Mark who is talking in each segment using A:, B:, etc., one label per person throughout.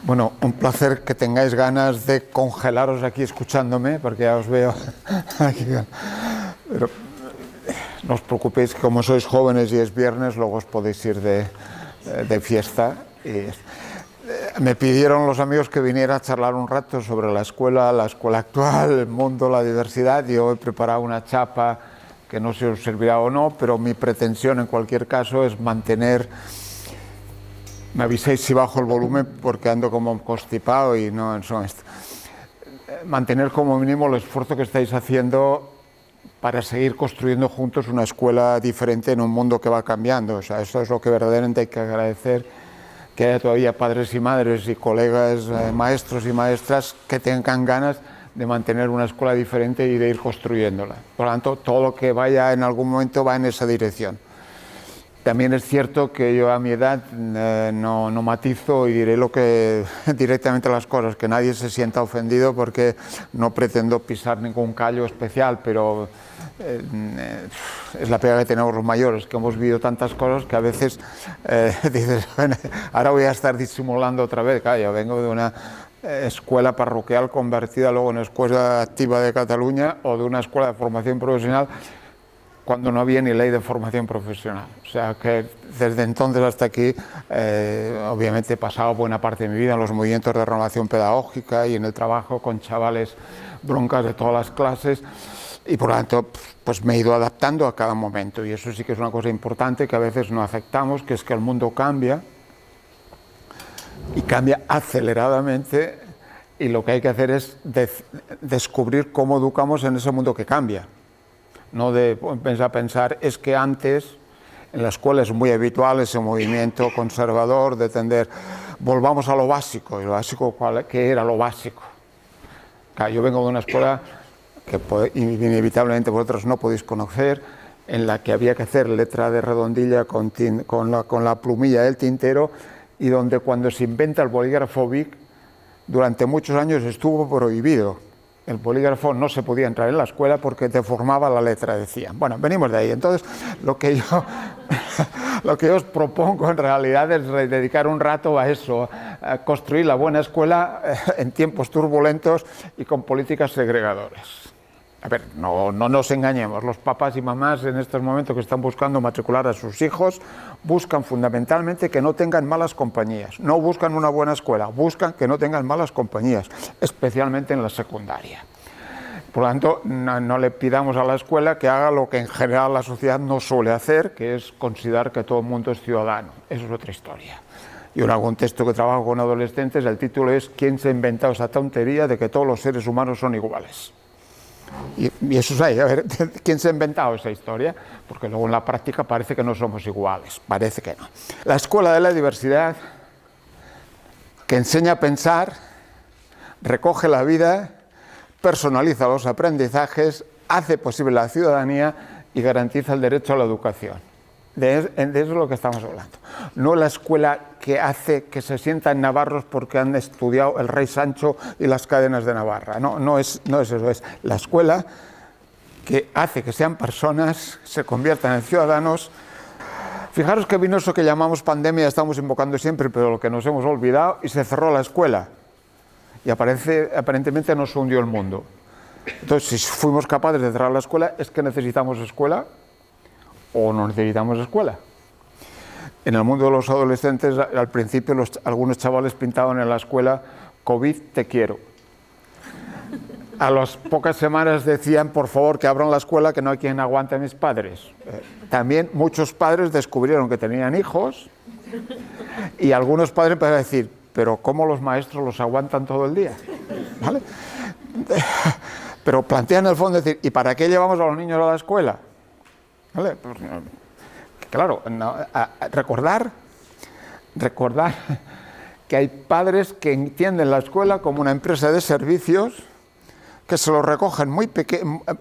A: Bueno, un placer que tengáis ganas de congelaros aquí escuchándome, porque ya os veo aquí. Pero no os preocupéis, que como sois jóvenes y es viernes, luego os podéis ir de fiesta. Me pidieron los amigos que viniera a charlar un rato sobre la escuela actual, el mundo, la diversidad. Yo he preparado una chapa que no sé si os servirá o no, pero mi pretensión en cualquier caso es mantener... Me aviséis si bajo el volumen porque ando como constipado y no son esto. Mantener como mínimo el esfuerzo que estáis haciendo para seguir construyendo juntos una escuela diferente en un mundo que va cambiando. O sea, eso es lo que verdaderamente hay que agradecer, que haya todavía padres y madres y colegas, maestros y maestras que tengan ganas de mantener una escuela diferente y de ir construyéndola. Por lo tanto, todo lo que vaya en algún momento va en esa dirección. También es cierto que yo a mi edad no matizo y diré directamente las cosas, que nadie se sienta ofendido porque no pretendo pisar ningún callo especial, pero es la pega que tenemos los mayores, que hemos vivido tantas cosas que a veces dices, bueno, ahora voy a estar disimulando otra vez. Claro, yo vengo de una escuela parroquial convertida luego en escuela activa de Cataluña o de una escuela de formación profesional cuando no había ni ley de formación profesional. O sea que desde entonces hasta aquí, obviamente he pasado buena parte de mi vida en los movimientos de renovación pedagógica y en el trabajo con chavales broncas de todas las clases, y por lo tanto pues me he ido adaptando a cada momento, y eso sí que es una cosa importante que a veces no aceptamos, que es que el mundo cambia, y cambia aceleradamente, y lo que hay que hacer es descubrir cómo educamos en ese mundo que cambia. No de pensar, es que antes en la escuela es muy habitual ese movimiento conservador de tender, volvamos a lo básico. ¿Y lo básico qué era lo básico? Claro, yo vengo de una escuela que inevitablemente vosotros no podéis conocer, en la que había que hacer letra de redondilla con la plumilla del tintero, y donde cuando se inventa el bolígrafo Bic, durante muchos años estuvo prohibido. El bolígrafo no se podía entrar en la escuela porque deformaba la letra, decían. Bueno, venimos de ahí. Entonces, lo que yo os propongo en realidad es dedicar un rato a eso, a construir la buena escuela en tiempos turbulentos y con políticas segregadoras. A ver, no nos engañemos, los papás y mamás en estos momentos que están buscando matricular a sus hijos buscan fundamentalmente que no tengan malas compañías, no buscan una buena escuela, buscan que no tengan malas compañías, especialmente en la secundaria. Por lo tanto, no le pidamos a la escuela que haga lo que en general la sociedad no suele hacer, que es considerar que todo el mundo es ciudadano. Eso es otra historia. Yo en algún texto que trabajo con adolescentes, el título es ¿quién se ha inventado esa tontería de que todos los seres humanos son iguales? Y eso es ahí, a ver, ¿quién se ha inventado esa historia? Porque luego en la práctica parece que no somos iguales, parece que no. La escuela de la diversidad, que enseña a pensar, recoge la vida, personaliza los aprendizajes, hace posible la ciudadanía y garantiza el derecho a la educación. De eso es lo que estamos hablando. No la escuela que hace que se sientan navarros porque han estudiado el rey Sancho y las cadenas de Navarra. No es eso, es la escuela que hace que sean personas, se conviertan en ciudadanos. Fijaros que vino eso que llamamos pandemia, estamos invocando siempre, pero lo que nos hemos olvidado, y se cerró la escuela. Y aparentemente nos hundió el mundo. Entonces, si fuimos capaces de cerrar la escuela, ¿es que necesitamos escuela o no necesitamos escuela? En el mundo de los adolescentes, al principio algunos chavales pintaban en la escuela COVID te quiero. A las pocas semanas decían, por favor, que abran la escuela, que no hay quien aguante a mis padres. También muchos padres descubrieron que tenían hijos, y algunos padres empezaron a decir, pero ¿cómo los maestros los aguantan todo el día? ¿Vale? Pero plantean en el fondo decir, ¿y para qué llevamos a los niños a la escuela? ¿Vale? Pues, claro, recordar que hay padres que entienden la escuela como una empresa de servicios, que se los recogen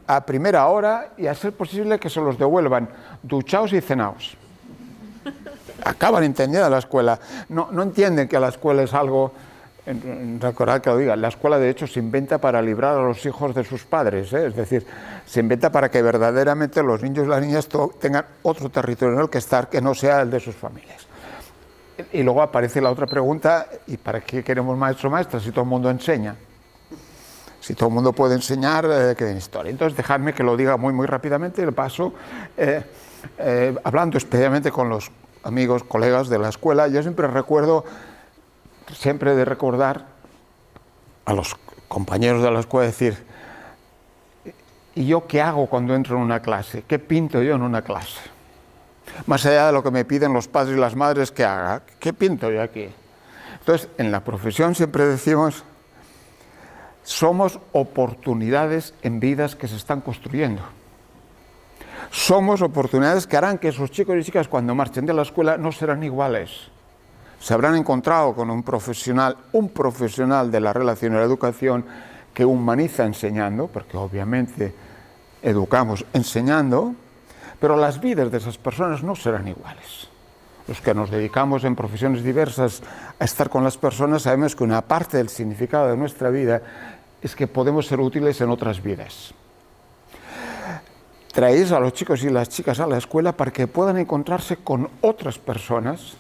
A: a primera hora y a ser posible que se los devuelvan duchaos y cenaos. Acaban entendiendo la escuela. No entienden que la escuela es algo... Recordad que lo diga, la escuela de hecho se inventa para librar a los hijos de sus padres, es decir, se inventa para que verdaderamente los niños y las niñas tengan otro territorio en el que estar que no sea el de sus familias. Y luego aparece la otra pregunta, ¿y para qué queremos maestro o maestra si todo el mundo enseña? Si todo el mundo puede enseñar, que den historia. Entonces, dejadme que lo diga muy rápidamente, le paso, hablando especialmente con los amigos, colegas de la escuela. Yo siempre de recordar a los compañeros de la escuela, decir, ¿y yo qué hago cuando entro en una clase? ¿Qué pinto yo en una clase? Más allá de lo que me piden los padres y las madres que haga, ¿qué pinto yo aquí? Entonces, en la profesión siempre decimos, somos oportunidades en vidas que se están construyendo. Somos oportunidades que harán que esos chicos y chicas, cuando marchen de la escuela, no serán iguales. Se habrán encontrado con un profesional de la relación y la educación que humaniza enseñando, porque obviamente educamos enseñando, pero las vidas de esas personas no serán iguales. Los que nos dedicamos en profesiones diversas a estar con las personas sabemos que una parte del significado de nuestra vida es que podemos ser útiles en otras vidas. Traéis a los chicos y las chicas a la escuela para que puedan encontrarse con otras personas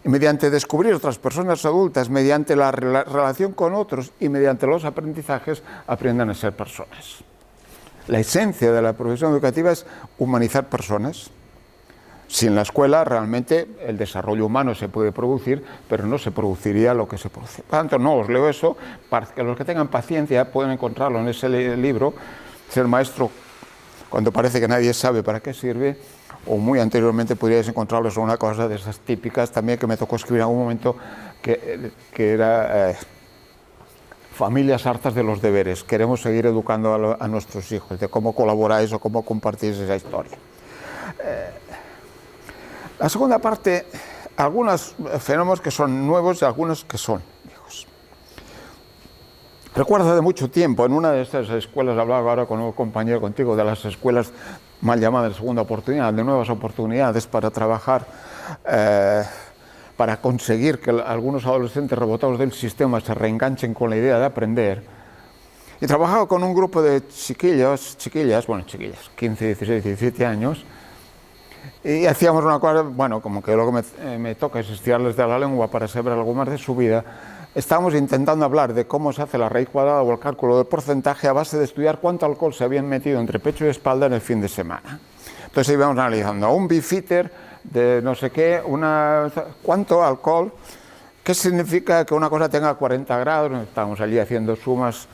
A: y mediante descubrir otras personas adultas, mediante la relación con otros y mediante los aprendizajes, aprendan a ser personas. La esencia de la profesión educativa es humanizar personas. Sin la escuela, realmente, el desarrollo humano se puede producir, pero no se produciría lo que se produce. Por tanto, no os leo eso, para que los que tengan paciencia pueden encontrarlo en ese libro, Ser maestro cuando parece que nadie sabe para qué sirve, o muy anteriormente podríais encontrarlo en una cosa de esas típicas también que me tocó escribir en algún momento, que era... familias hartas de los deberes, queremos seguir educando a nuestros hijos, de cómo colaboráis o cómo compartís esa historia. La segunda parte, algunos fenómenos que son nuevos y algunos que son viejos. Recuerdo de mucho tiempo, en una de estas escuelas, hablaba ahora con un compañero contigo, de las escuelas mal llamadas de segunda oportunidad, de nuevas oportunidades para trabajar, para conseguir que algunos adolescentes rebotados del sistema se reenganchen con la idea de aprender. Y trabajaba con un grupo de chiquillas, 15, 16, 17 años, y hacíamos una cosa, bueno, como que lo que me toca es estirarles de la lengua para saber algo más de su vida. Estábamos intentando hablar de cómo se hace la raíz cuadrada o el cálculo del porcentaje a base de estudiar cuánto alcohol se habían metido entre pecho y espalda en el fin de semana. Entonces íbamos analizando un beefeater de no sé qué, cuánto alcohol, qué significa que una cosa tenga 40 grados, estábamos allí haciendo sumas,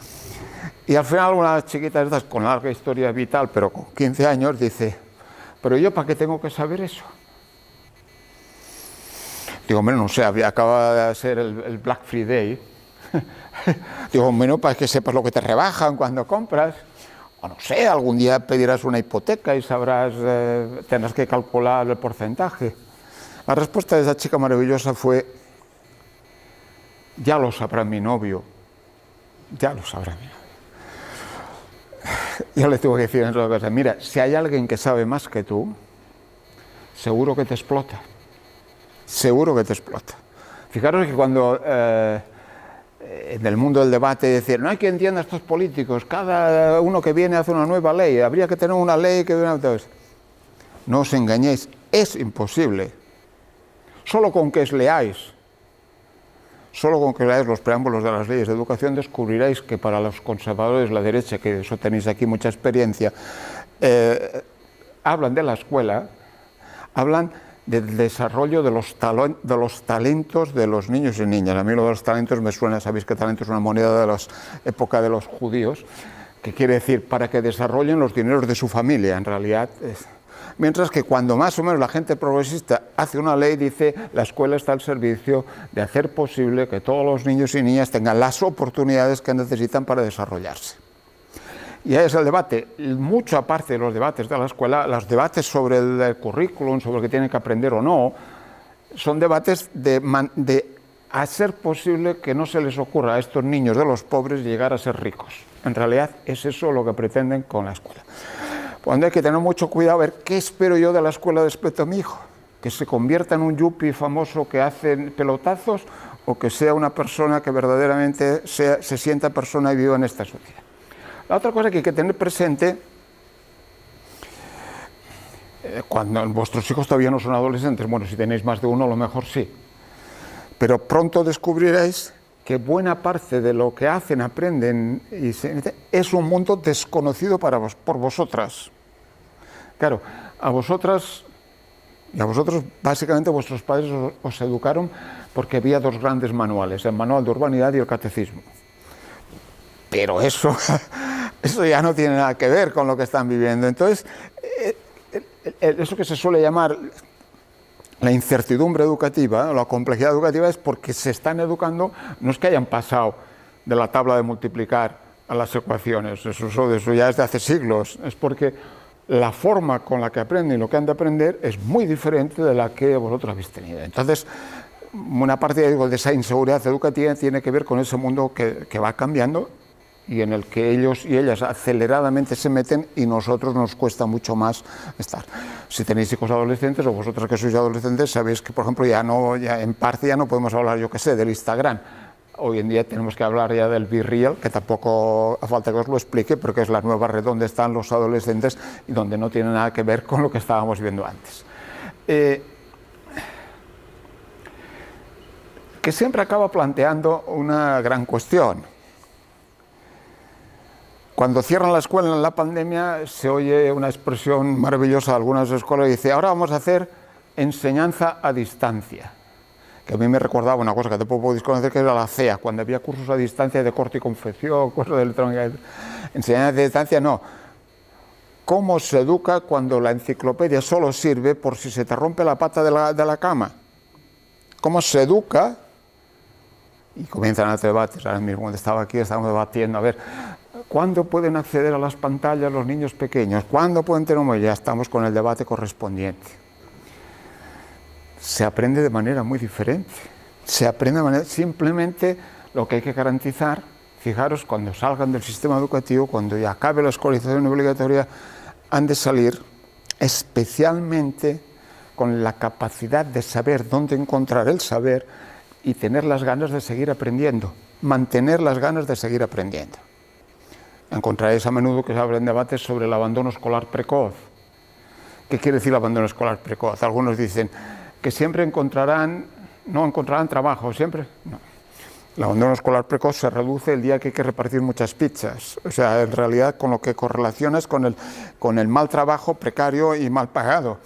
A: y al final una chiquita de estas con larga historia vital, pero con 15 años, dice, ¿pero yo para qué tengo que saber eso? Digo, hombre, no sé, acaba de ser el Black Friday. Digo, bueno, para que sepas lo que te rebajan cuando compras. O no sé, algún día pedirás una hipoteca y sabrás, tendrás que calcular el porcentaje. La respuesta de esa chica maravillosa fue, ya lo sabrá mi novio, ya lo sabrá mi novio. Yo le tengo que decir en otra cosa, mira, si hay alguien que sabe más que tú, seguro que te explota. Seguro que te explota. Fijaros que cuando en el mundo del debate decir, no hay quien entienda a estos políticos, cada uno que viene hace una nueva ley, habría que tener una ley que... No os engañéis, es imposible. Solo con que leáis los preámbulos de las leyes de educación descubriréis que para los conservadores, la derecha, que eso tenéis aquí mucha experiencia, hablan de la escuela, hablan del desarrollo de los talentos de los niños y niñas. A mí lo de los talentos me suena, sabéis que talento es una moneda de la época de los judíos, que quiere decir para que desarrollen los dineros de su familia, en realidad. Mientras que cuando más o menos la gente progresista hace una ley, dice la escuela está al servicio de hacer posible que todos los niños y niñas tengan las oportunidades que necesitan para desarrollarse. Y ahí es el debate, mucho aparte de los debates de la escuela, los debates sobre el currículum, sobre lo que tienen que aprender o no, son debates de hacer posible que no se les ocurra a estos niños de los pobres llegar a ser ricos. En realidad es eso lo que pretenden con la escuela. Cuando hay que tener mucho cuidado a ver qué espero yo de la escuela respecto a mi hijo, que se convierta en un yuppie famoso que hace pelotazos o que sea una persona que verdaderamente se sienta persona y viva en esta sociedad. La otra cosa que hay que tener presente, Cuando vuestros hijos todavía no son adolescentes, bueno, si tenéis más de uno, a lo mejor sí. Pero pronto descubriréis que buena parte de lo que hacen, aprenden, es un mundo desconocido por vosotras. Claro, a vosotras y a vosotros básicamente vuestros padres os educaron porque había dos grandes manuales, el manual de urbanidad y el catecismo. Pero eso ya no tiene nada que ver con lo que están viviendo. Entonces, eso que se suele llamar la incertidumbre educativa, la complejidad educativa, es porque se están educando, no es que hayan pasado de la tabla de multiplicar a las ecuaciones, eso ya es de hace siglos, es porque la forma con la que aprenden y lo que han de aprender es muy diferente de la que vosotros habéis tenido. Entonces, una parte de esa inseguridad educativa tiene que ver con ese mundo que va cambiando y en el que ellos y ellas aceleradamente se meten y nosotros nos cuesta mucho más estar. Si tenéis hijos adolescentes o vosotras que sois adolescentes, sabéis que, por ejemplo, ya en parte ya no podemos hablar, yo qué sé, del Instagram. Hoy en día tenemos que hablar ya del Be Real, que tampoco hace falta que os lo explique, pero que es la nueva red donde están los adolescentes y donde no tiene nada que ver con lo que estábamos viendo antes. Que siempre acaba planteando una gran cuestión. Cuando cierran la escuela en la pandemia, se oye una expresión maravillosa de algunas escuelas y dice, ahora vamos a hacer enseñanza a distancia. Que a mí me recordaba una cosa que tampoco podéis conocer, que era la CEA, cuando había cursos a distancia de corte y confección, cosas de electrónica. Enseñanza a distancia, no. ¿Cómo se educa cuando la enciclopedia solo sirve por si se te rompe la pata de la cama? ¿Cómo se educa? Y comienzan los debates. Ahora mismo, cuando estaba aquí, estábamos debatiendo, a ver, ¿cuándo pueden acceder a las pantallas los niños pequeños? ¿Cuándo pueden tener un móvil? Ya estamos con el debate correspondiente. Se aprende de manera muy diferente. Se aprende de manera, simplemente lo que hay que garantizar, fijaros, cuando salgan del sistema educativo, cuando ya acabe la escolarización obligatoria, han de salir especialmente con la capacidad de saber dónde encontrar el saber y tener las ganas de seguir aprendiendo, mantener las ganas de seguir aprendiendo. Encontraréis a menudo que se abren debates sobre el abandono escolar precoz. ¿Qué quiere decir el abandono escolar precoz? Algunos dicen que siempre no encontrarán trabajo, siempre. No. El abandono escolar precoz se reduce el día que hay que repartir muchas pizzas. O sea, en realidad con lo que correlacionas con el mal trabajo precario y mal pagado.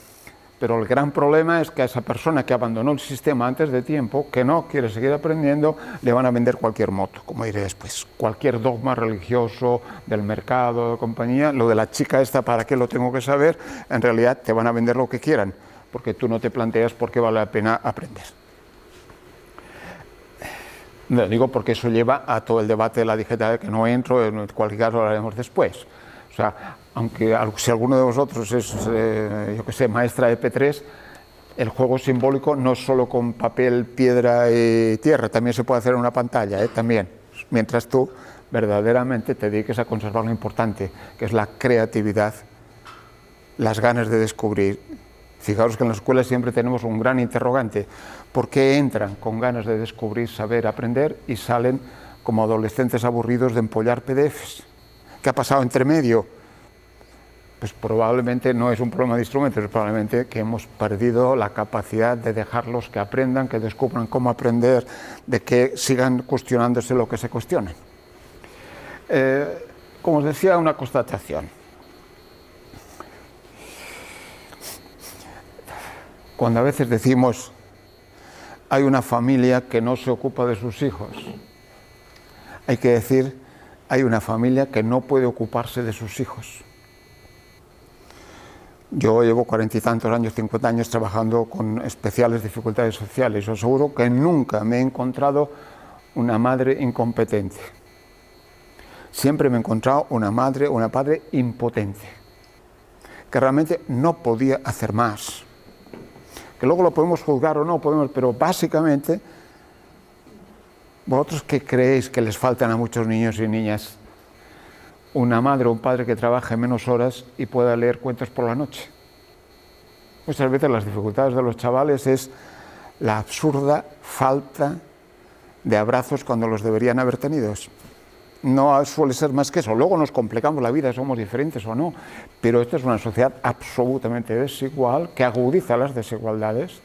A: Pero el gran problema es que a esa persona que abandonó el sistema antes de tiempo, que no quiere seguir aprendiendo, le van a vender cualquier moto, como diré después, cualquier dogma religioso del mercado, de compañía. Lo de la chica esta, ¿para qué lo tengo que saber? En realidad te van a vender lo que quieran, porque tú no te planteas por qué vale la pena aprender. Lo digo porque eso lleva a todo el debate de la digitalidad, que no entro, en cualquier caso lo haremos después. O sea, aunque si alguno de vosotros es, yo que sé, maestra de P3, el juego simbólico no es solo con papel, piedra y tierra, también se puede hacer en una pantalla, también, mientras tú verdaderamente te dediques a conservar lo importante, que es la creatividad, las ganas de descubrir. Fijaros que en la escuela siempre tenemos un gran interrogante, ¿por qué entran con ganas de descubrir, saber, aprender y salen como adolescentes aburridos de empollar PDFs? ¿Qué ha pasado entre medio? Pues probablemente no es un problema de instrumentos, es probablemente que hemos perdido la capacidad de dejarlos que aprendan, que descubran cómo aprender, de que sigan cuestionándose lo que se cuestionan. Como os decía, una constatación. Cuando a veces decimos, hay una familia que no se ocupa de sus hijos, hay que decir, hay una familia que no puede ocuparse de sus hijos. Yo llevo 40 y tantos años, 50 años trabajando con especiales dificultades sociales. Os aseguro que nunca me he encontrado una madre incompetente. Siempre me he encontrado una madre o una padre impotente, que realmente no podía hacer más. Que luego lo podemos juzgar o no, pero básicamente, ¿vosotros qué creéis que les faltan a muchos niños y niñas? Una madre o un padre que trabaje menos horas y pueda leer cuentos por la noche. Muchas veces las dificultades de los chavales es la absurda falta de abrazos cuando los deberían haber tenido. no suele ser más que eso. Luego nos complicamos la vida, somos diferentes o no, pero esta es una sociedad absolutamente desigual que agudiza las desigualdades.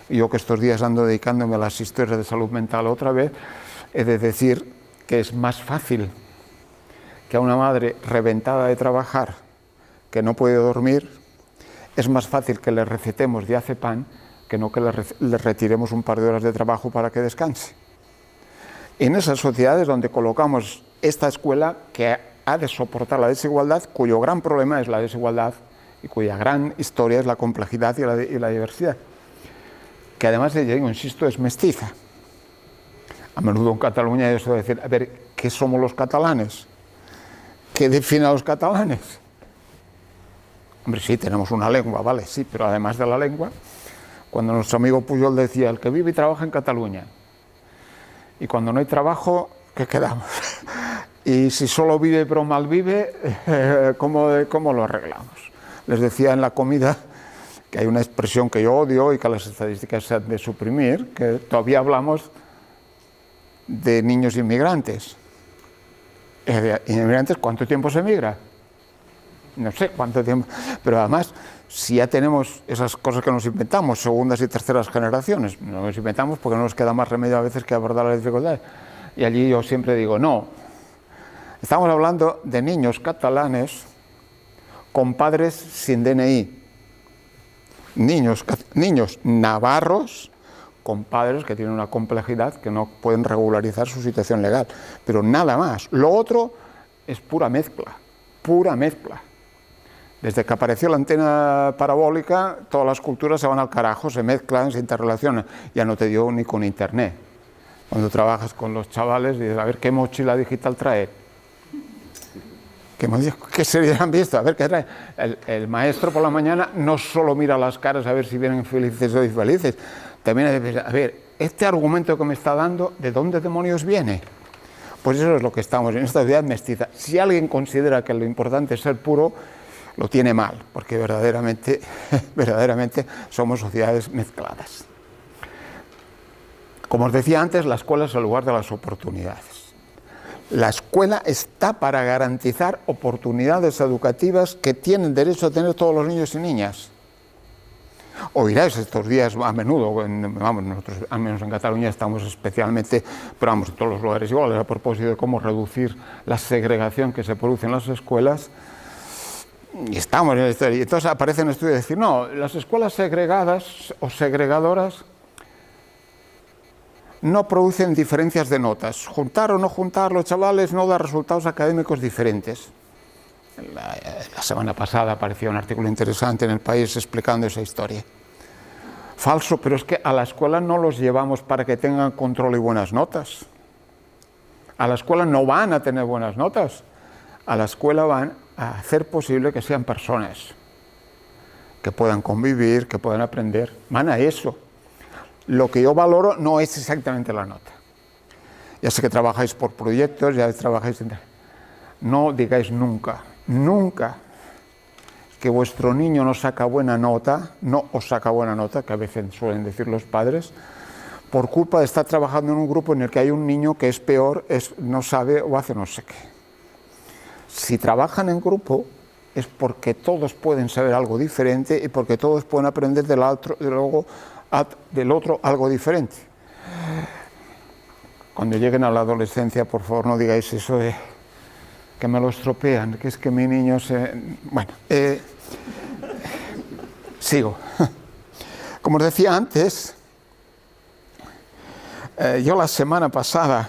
A: Y yo, que estos días ando dedicándome a las historias de salud mental otra vez, he de decir que es más fácil que a una madre reventada de trabajar, que no puede dormir, es más fácil que le recetemos diazepam que no que le retiremos un par de horas de trabajo para que descanse. En esas sociedades donde colocamos esta escuela que ha de soportar la desigualdad, cuyo gran problema es la desigualdad y cuya gran historia es la complejidad y la diversidad, que además, yo digo, insisto, es mestiza. A menudo en Cataluña eso de decir, a ver, ¿qué somos los catalanes? ¿Qué define a los catalanes? Hombre, sí, tenemos una lengua, vale, sí, pero además de la lengua, cuando nuestro amigo Pujol decía, el que vive y trabaja en Cataluña, y cuando no hay trabajo, ¿qué quedamos? Y si solo vive pero mal vive, ¿cómo lo arreglamos? Les decía en la comida que hay una expresión que yo odio y que las estadísticas se han de suprimir, que todavía hablamos de niños inmigrantes. ¿Inmigrantes cuánto tiempo se emigra? No sé cuánto tiempo, pero además, si ya tenemos esas cosas que nos inventamos, segundas y terceras generaciones, nos inventamos porque no nos queda más remedio a veces que abordar las dificultades. Y allí yo siempre digo, no, estamos hablando de niños catalanes con padres sin DNI, niños navarros con padres que tienen una complejidad que no pueden regularizar su situación legal, pero nada más. Lo otro es pura mezcla, pura mezcla. Desde que apareció la antena parabólica, todas las culturas se van al carajo, se mezclan, se interrelacionan. Ya no te digo ni con internet. Cuando trabajas con los chavales, dices, a ver, ¿qué mochila digital trae? ¿Qué serie han visto? A ver, ¿qué trae? El maestro por la mañana no solo mira las caras a ver si vienen felices o infelices, también hay que pensar, a ver, este argumento que me está dando, ¿de dónde demonios viene? Pues eso es lo que estamos en esta sociedad mestiza. Si alguien considera que lo importante es ser puro, lo tiene mal, porque verdaderamente somos sociedades mezcladas. Como os decía antes, la escuela es el lugar de las oportunidades. La escuela está para garantizar oportunidades educativas que tienen derecho a tener todos los niños y niñas. Oiráis estos días a menudo, nosotros al menos en Cataluña estamos especialmente, pero vamos, en todos los lugares iguales, a propósito de cómo reducir la segregación que se produce en las escuelas. Y estamos en esto, y entonces aparecen estudios de decir, no, las escuelas segregadas o segregadoras no producen diferencias de notas. Juntar o no juntar los chavales no da resultados académicos diferentes. La semana pasada apareció un artículo interesante en El País explicando esa historia. Falso, pero es que a la escuela no los llevamos para que tengan control y buenas notas. A la escuela no van a tener buenas notas. A la escuela van a hacer posible que sean personas, que puedan convivir, que puedan aprender. Van a eso. Lo que yo valoro no es exactamente la nota. Ya sé que trabajáis por proyectos, ya trabajáis en... No digáis nunca, nunca que vuestro niño no saca buena nota, no os saca buena nota, que a veces suelen decir los padres, por culpa de estar trabajando en un grupo en el que hay un niño que es peor, no sabe o hace no sé qué. Si trabajan en grupo es porque todos pueden saber algo diferente y porque todos pueden aprender del otro algo diferente. Cuando lleguen a la adolescencia, por favor, no digáis eso de que me lo estropean, que es que mi niño se... Bueno, sigo. Como os decía antes, yo la semana pasada...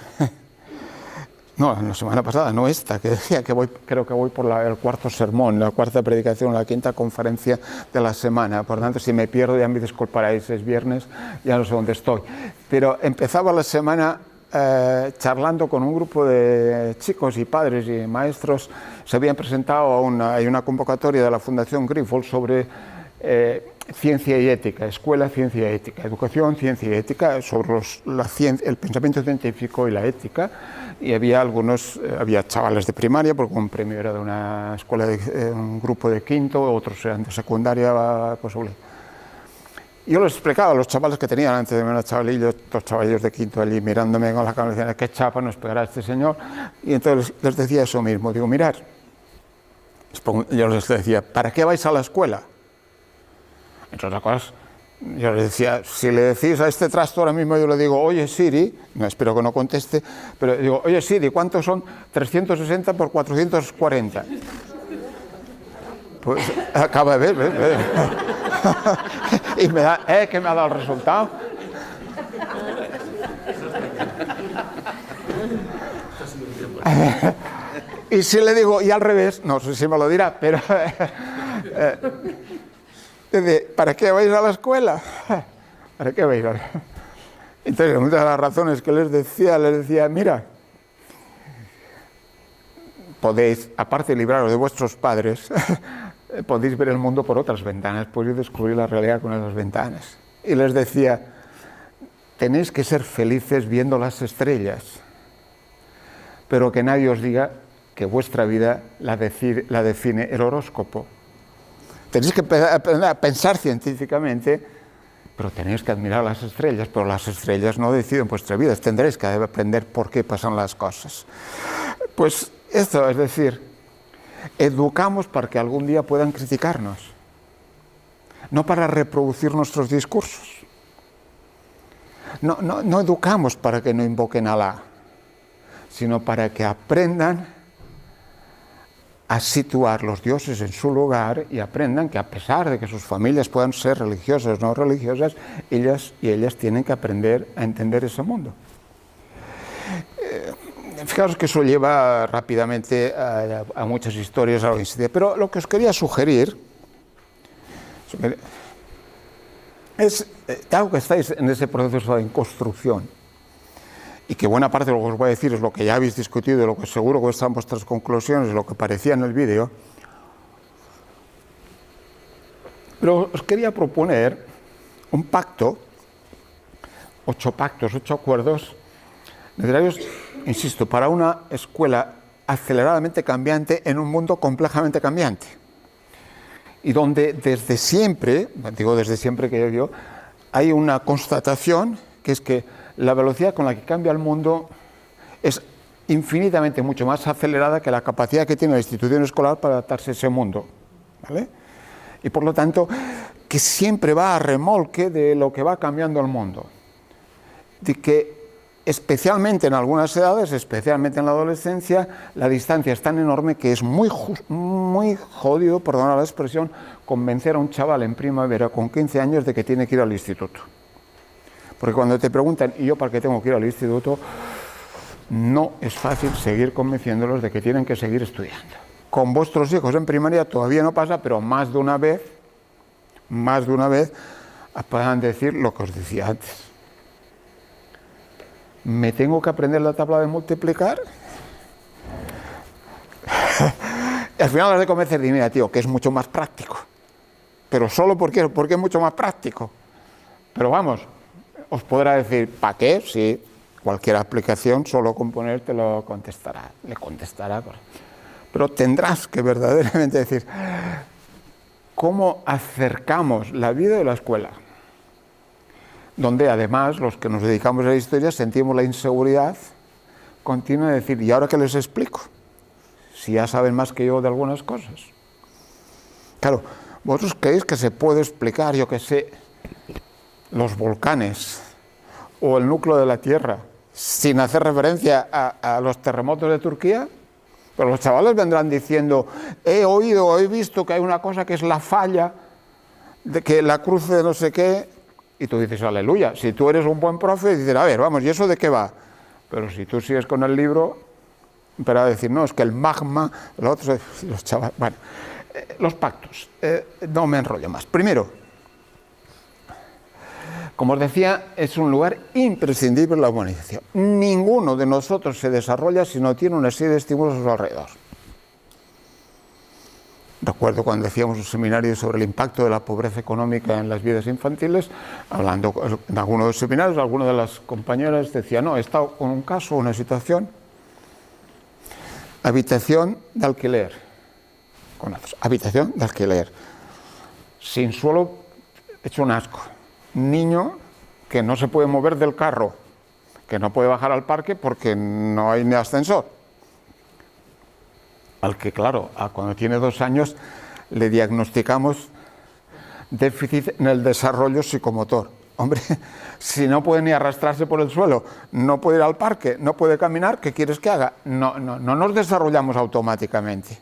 A: No, la semana pasada, no esta, que decía que creo que voy por el cuarto sermón, la cuarta predicación, la quinta conferencia de la semana. Por tanto, si me pierdo, ya me disculparéis, es viernes, ya no sé dónde estoy. Pero empezaba la semana charlando con un grupo de chicos y padres y maestros. Se habían presentado hay una convocatoria de la Fundación Grifols sobre ciencia y ética, escuela, ciencia y ética, educación, ciencia y ética, sobre el pensamiento científico y la ética. Y había había chavales de primaria, porque un premio era de una escuela, un grupo de quinto, otros eran de secundaria, pues, Yo les explicaba a los chavales que tenían antes de mí, unos chavalillos, dos chavalillos de quinto allí mirándome con la cámara, diciendo, qué chapa nos pegará este señor. Y entonces les decía eso mismo, digo, mirad, yo les decía, ¿para qué vais a la escuela? Entre otras cosas, yo les decía, si le decís a este trasto ahora mismo, yo le digo, oye Siri, no, espero que no conteste, pero digo, oye Siri, ¿cuántos son 360 por 440? Pues acaba de ver. Y me da, que me ha dado el resultado. Y si le digo, y al revés, no sé si me lo dirá, pero ¿para qué vais a la escuela? ¿Para qué vais a la... Entonces, una de las razones que les decía, mira, podéis, aparte de libraros de vuestros padres, podéis ver el mundo por otras ventanas, podéis descubrir la realidad con esas ventanas. Y les decía, tenéis que ser felices viendo las estrellas, pero que nadie os diga que vuestra vida la define el horóscopo. Tenéis que aprender a pensar científicamente, pero tenéis que admirar las estrellas, pero las estrellas no deciden vuestra vida, tendréis que aprender por qué pasan las cosas. Pues esto, es decir, educamos para que algún día puedan criticarnos, no para reproducir nuestros discursos. No educamos para que no invoquen a Alá, sino para que aprendan a situar los dioses en su lugar y aprendan que a pesar de que sus familias puedan ser religiosas o no religiosas, ellas tienen que aprender a entender ese mundo. Fijaos que eso lleva rápidamente a muchas historias, a lo insistir. Pero lo que os quería sugerir es algo que estáis en ese proceso de construcción y que buena parte de lo que os voy a decir es lo que ya habéis discutido, lo que seguro que están vuestras conclusiones, lo que parecía en el vídeo. Pero os quería proponer un pacto, 8 pactos, 8 acuerdos necesarios, insisto, para una escuela aceleradamente cambiante en un mundo complejamente cambiante. Y donde desde siempre, digo desde siempre que yo, hay una constatación que es que la velocidad con la que cambia el mundo es infinitamente mucho más acelerada que la capacidad que tiene la institución escolar para adaptarse a ese mundo, ¿vale? Y por lo tanto, que siempre va a remolque de lo que va cambiando el mundo. De que especialmente en algunas edades, especialmente en la adolescencia, la distancia es tan enorme que es muy jodido, perdona la expresión, convencer a un chaval en primavera con 15 años de que tiene que ir al instituto. Porque cuando te preguntan, ¿y yo para qué tengo que ir al instituto?, no es fácil seguir convenciéndolos de que tienen que seguir estudiando. Con vuestros hijos en primaria todavía no pasa, pero más de una vez puedan decir lo que os decía antes. ¿Me tengo que aprender la tabla de multiplicar? Y al final las de convencer de, mira tío, que es mucho más práctico. Pero solo porque es mucho más práctico. Pero vamos, os podrá decir, ¿para qué? Sí, cualquier aplicación solo con ponerte le contestará. Pero tendrás que verdaderamente decir, ¿cómo acercamos la vida de la escuela? Donde además los que nos dedicamos a la historia sentimos la inseguridad continua de decir, ¿y ahora qué les explico? Si ya saben más que yo de algunas cosas. Claro, vosotros creéis que se puede explicar, yo qué sé, los volcanes o el núcleo de la Tierra sin hacer referencia a los terremotos de Turquía. Pero los chavales vendrán diciendo, he visto que hay una cosa que es la falla, de que la cruz de no sé qué, y tú dices, aleluya. Si tú eres un buen profe, dices, a ver, vamos, ¿y eso de qué va? Pero si tú sigues con el libro, para decir, no, es que el magma, los chavales, bueno, los pactos, no me enrollo más. Primero, como os decía, es un lugar imprescindible en la humanización. Ninguno de nosotros se desarrolla si no tiene una serie de estímulos a su alrededor. Recuerdo cuando decíamos un seminario sobre el impacto de la pobreza económica en las vidas infantiles, hablando en algunos de los seminarios, alguna de las compañeras decía, no, he estado con un caso, una situación, habitación de alquiler, habitación de alquiler, sin suelo, hecho un asco. niño que no se puede mover del carro, que no puede bajar al parque porque no hay ni ascensor. Al que, claro, cuando tiene 2 años le diagnosticamos déficit en el desarrollo psicomotor. Hombre, si no puede ni arrastrarse por el suelo, no puede ir al parque, no puede caminar, ¿qué quieres que haga? No nos desarrollamos automáticamente.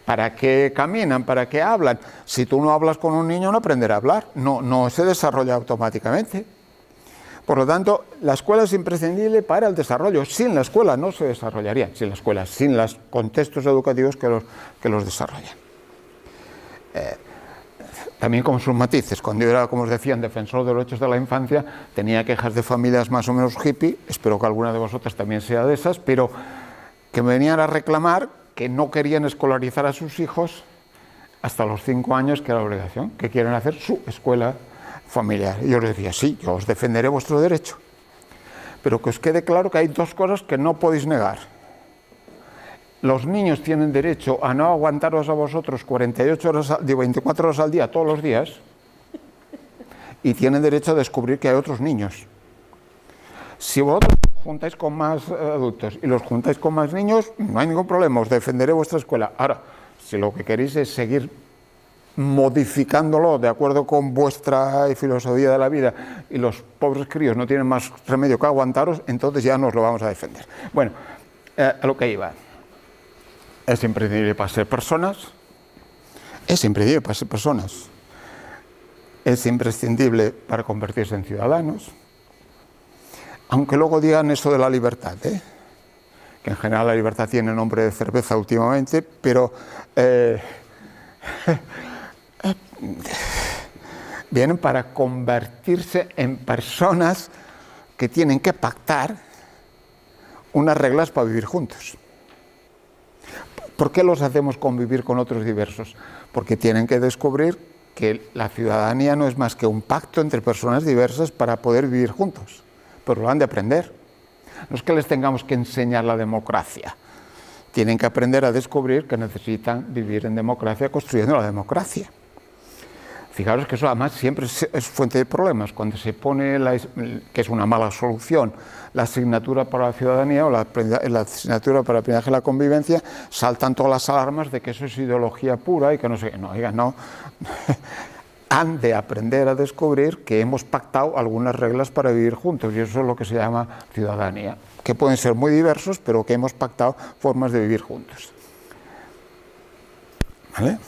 A: ¿Para qué caminan? ¿Para qué hablan? Si tú no hablas con un niño, no aprenderá a hablar. No se desarrolla automáticamente. Por lo tanto, la escuela es imprescindible para el desarrollo. Sin la escuela no se desarrollaría. Sin la escuela, sin los contextos educativos que los desarrollan. También con sus matices. Cuando yo era, como os decía, defensor de los derechos de la infancia, tenía quejas de familias más o menos hippie, espero que alguna de vosotras también sea de esas, pero que me venían a reclamar que no querían escolarizar a sus hijos hasta los 5 años, que era la obligación, que quieren hacer su escuela familiar. Y yo les decía, sí, yo os defenderé vuestro derecho, pero que os quede claro que hay 2 cosas que no podéis negar. Los niños tienen derecho a no aguantaros a vosotros 24 horas al día, todos los días, y tienen derecho a descubrir que hay otros niños. Si vosotros juntáis con más adultos y los juntáis con más niños, no hay ningún problema, os defenderé vuestra escuela. Ahora, si lo que queréis es seguir modificándolo de acuerdo con vuestra filosofía de la vida y los pobres críos no tienen más remedio que aguantaros, entonces ya nos lo vamos a defender. Bueno, a lo que iba. Es imprescindible para ser personas. Es imprescindible para ser personas. Es imprescindible para convertirse en ciudadanos. Aunque luego digan eso de la libertad, que en general la libertad tiene nombre de cerveza últimamente, pero vienen para convertirse en personas que tienen que pactar unas reglas para vivir juntos. ¿Por qué los hacemos convivir con otros diversos? Porque tienen que descubrir que la ciudadanía no es más que un pacto entre personas diversas para poder vivir juntos, pero lo han de aprender. No es que les tengamos que enseñar la democracia, tienen que aprender a descubrir que necesitan vivir en democracia construyendo la democracia. Fijaros que eso además siempre es fuente de problemas. Cuando se pone, que es una mala solución, la asignatura para la ciudadanía o la asignatura para el aprendizaje de la convivencia, saltan todas las alarmas de que eso es ideología pura y que no sé qué. No, oigan, no. Han de aprender a descubrir que hemos pactado algunas reglas para vivir juntos, y eso es lo que se llama ciudadanía, que pueden ser muy diversos, pero que hemos pactado formas de vivir juntos. ¿Vale?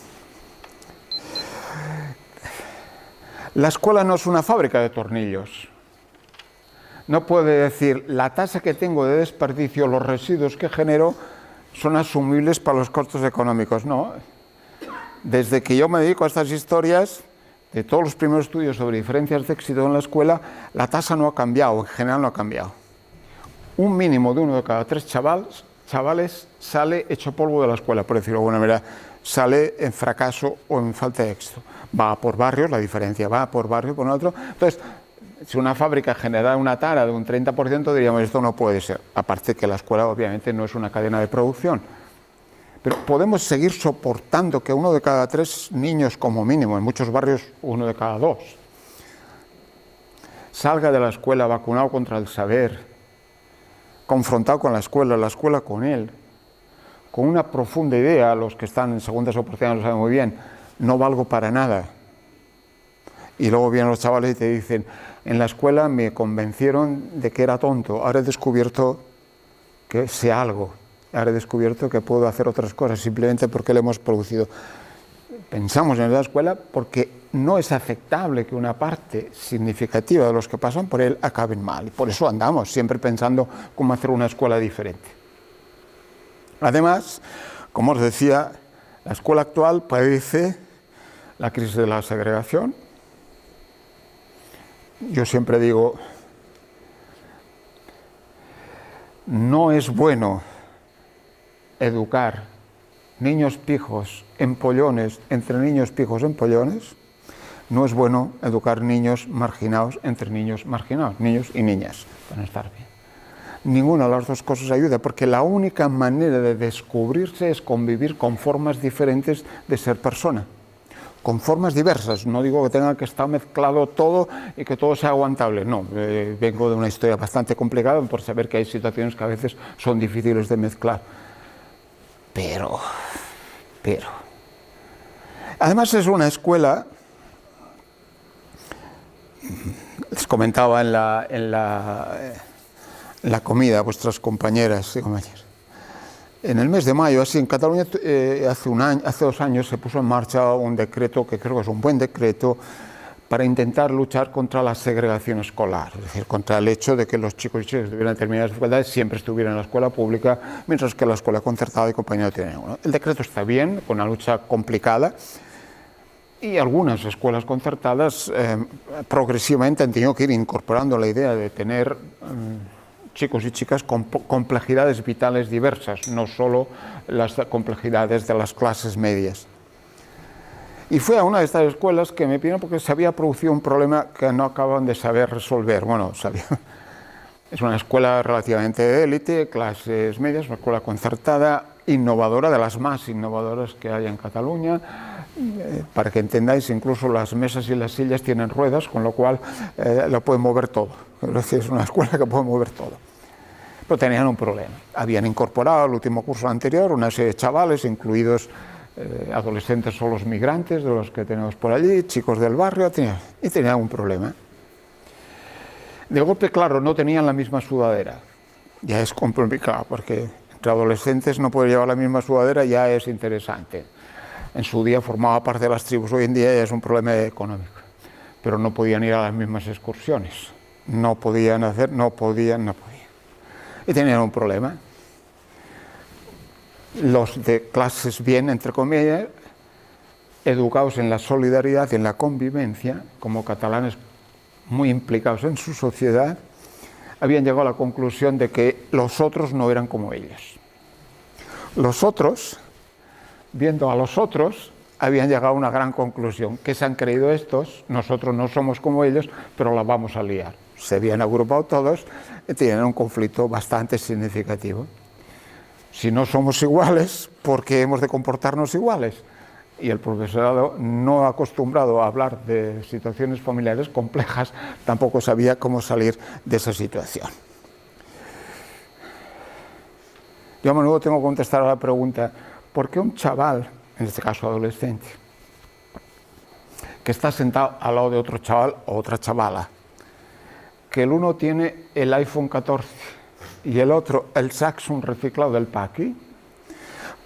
A: La escuela no es una fábrica de tornillos. No puede decir, la tasa que tengo de desperdicio, los residuos que genero, son asumibles para los costos económicos. No. Desde que yo me dedico a estas historias, de todos los primeros estudios sobre diferencias de éxito en la escuela, la tasa no ha cambiado, en general no ha cambiado. Un mínimo de 1 de cada 3 chavales sale hecho polvo de la escuela, por decirlo de alguna manera, sale en fracaso o en falta de éxito. Va por barrios, la diferencia va por barrio por otro. Entonces, si una fábrica genera una tara de un 30%, diríamos, esto no puede ser. Aparte que la escuela obviamente no es una cadena de producción. Pero podemos seguir soportando que 1 de cada 3 niños, como mínimo, en muchos barrios 1 de cada 2, salga de la escuela vacunado contra el saber, confrontado con la escuela con él, con una profunda idea, los que están en segundas oportunidades lo saben muy bien, no valgo para nada. Y luego vienen los chavales y te dicen, en la escuela me convencieron de que era tonto, ahora he descubierto que sé algo, ahora he descubierto que puedo hacer otras cosas simplemente porque lo hemos producido. Pensamos en la escuela porque no es aceptable que una parte significativa de los que pasan por él acaben mal. Y por eso andamos siempre pensando cómo hacer una escuela diferente. Además, como os decía, la escuela actual padece la crisis de la segregación. Yo siempre digo, no es bueno educar niños pijos empollones entre niños pijos empollones, no es bueno educar niños marginados entre niños marginados, niños y niñas, para estar bien. Ninguna de las dos cosas ayuda, porque la única manera de descubrirse es convivir con formas diferentes de ser persona, con formas diversas. No digo que tenga que estar mezclado todo y que todo sea aguantable, no. Vengo de una historia bastante complicada por saber que hay situaciones que a veces son difíciles de mezclar. Pero... Además es una escuela, les comentaba en la comida a vuestras compañeras y compañeros. En el mes de mayo, así en Cataluña, hace 2 años se puso en marcha un decreto que creo que es un buen decreto para intentar luchar contra la segregación escolar, es decir, contra el hecho de que los chicos y chicas que tuvieran determinadas dificultades siempre estuvieran en la escuela pública, mientras que la escuela concertada y compañía no tienen uno. El decreto está bien, con una lucha complicada, y algunas escuelas concertadas progresivamente han tenido que ir incorporando la idea de tener chicos y chicas con complejidades vitales diversas, no solo las complejidades de las clases medias. Y fue a una de estas escuelas que me pidieron porque se había producido un problema que no acaban de saber resolver. Bueno, es una escuela relativamente de élite, clases medias, una escuela concertada, innovadora, de las más innovadoras que hay en Cataluña. Para que entendáis, incluso las mesas y las sillas tienen ruedas, con lo cual lo pueden mover todo. Es una escuela que puede mover todo. Pero tenían un problema. Habían incorporado al último curso anterior una serie de chavales, incluidos adolescentes solos migrantes, de los que tenemos por allí, chicos del barrio, y tenían un problema. De golpe, claro, no tenían la misma sudadera. Ya es complicado, porque entre adolescentes no poder llevar la misma sudadera ya es interesante. En su día formaba parte de las tribus, hoy en día ya es un problema económico. Pero no podían ir a las mismas excursiones. No podían. Y tenían un problema. Los de clases bien, entre comillas, educados en la solidaridad y en la convivencia, como catalanes muy implicados en su sociedad, habían llegado a la conclusión de que los otros no eran como ellos. Los otros, viendo a los otros, habían llegado a una gran conclusión. ¿Qué se han creído estos? Nosotros no somos como ellos, pero la vamos a liar. Se habían agrupado todos y tenían un conflicto bastante significativo. Si no somos iguales, ¿por qué hemos de comportarnos iguales? Y el profesorado, no acostumbrado a hablar de situaciones familiares complejas, tampoco sabía cómo salir de esa situación. Yo a menudo tengo que contestar a la pregunta, ¿por qué un chaval, en este caso adolescente, que está sentado al lado de otro chaval o otra chavala, que el uno tiene el iPhone 14 y el otro el Samsung reciclado del Paqui,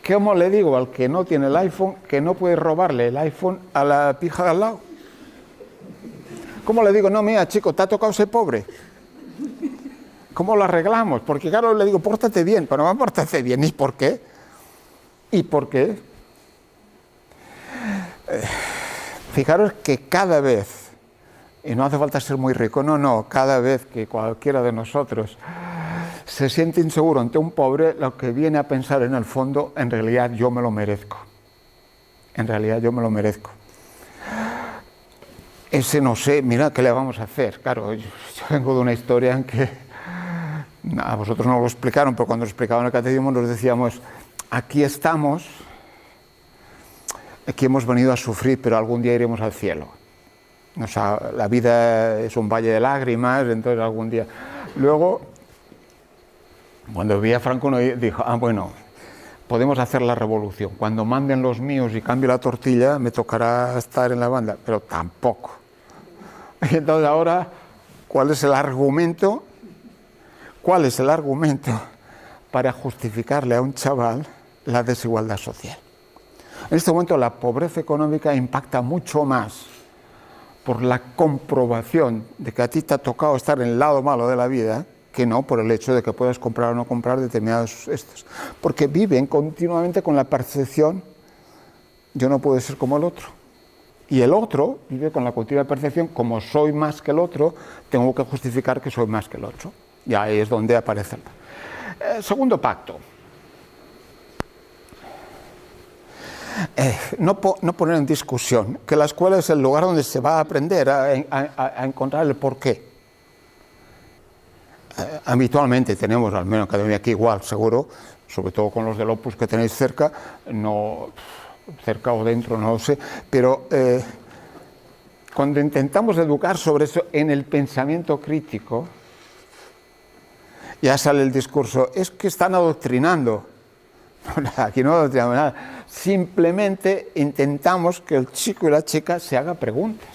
A: ¿cómo le digo al que no tiene el iPhone que no puede robarle el iPhone a la pija de al lado? ¿Cómo le digo, no, mira, chico, te ha tocado ser pobre? ¿Cómo lo arreglamos? Porque claro, le digo, pórtate bien, pero no va a portarse bien. ¿Y por qué? ¿Y por qué? Fijaros que cada vez, y no hace falta ser muy rico, no, cada vez que cualquiera de nosotros se siente inseguro ante un pobre, lo que viene a pensar en el fondo, en realidad yo me lo merezco. En realidad yo me lo merezco. Ese no sé, mira, ¿qué le vamos a hacer? Claro, yo vengo de una historia en que, a vosotros no lo explicaron, pero cuando lo explicaban en el catecismo nos decíamos, aquí estamos, aquí hemos venido a sufrir, pero algún día iremos al cielo. O sea, la vida es un valle de lágrimas, entonces algún día... Luego, cuando vi a Franco, uno dijo, bueno, podemos hacer la revolución. Cuando manden los míos y cambie la tortilla, me tocará estar en la banda, pero tampoco. Y entonces ahora, ¿cuál es el argumento? ¿Cuál es el argumento para justificarle a un chaval la desigualdad social? En este momento la pobreza económica impacta mucho más por la comprobación de que a ti te ha tocado estar en el lado malo de la vida, que no por el hecho de que puedas comprar o no comprar determinados estos. Porque viven continuamente con la percepción, yo no puedo ser como el otro. Y el otro vive con la continua percepción, como soy más que el otro, tengo que justificar que soy más que el otro. Y ahí es donde aparece el segundo pacto. No poner en discusión que la escuela es el lugar donde se va a aprender a encontrar el porqué. Habitualmente tenemos, al menos en academia aquí igual, seguro, sobre todo con los del Opus que tenéis cerca, no, cerca o dentro, no lo sé, pero cuando intentamos educar sobre eso en el pensamiento crítico, ya sale el discurso, es que están adoctrinando. No, aquí no adoctrinamos nada, simplemente intentamos que el chico y la chica se hagan preguntas.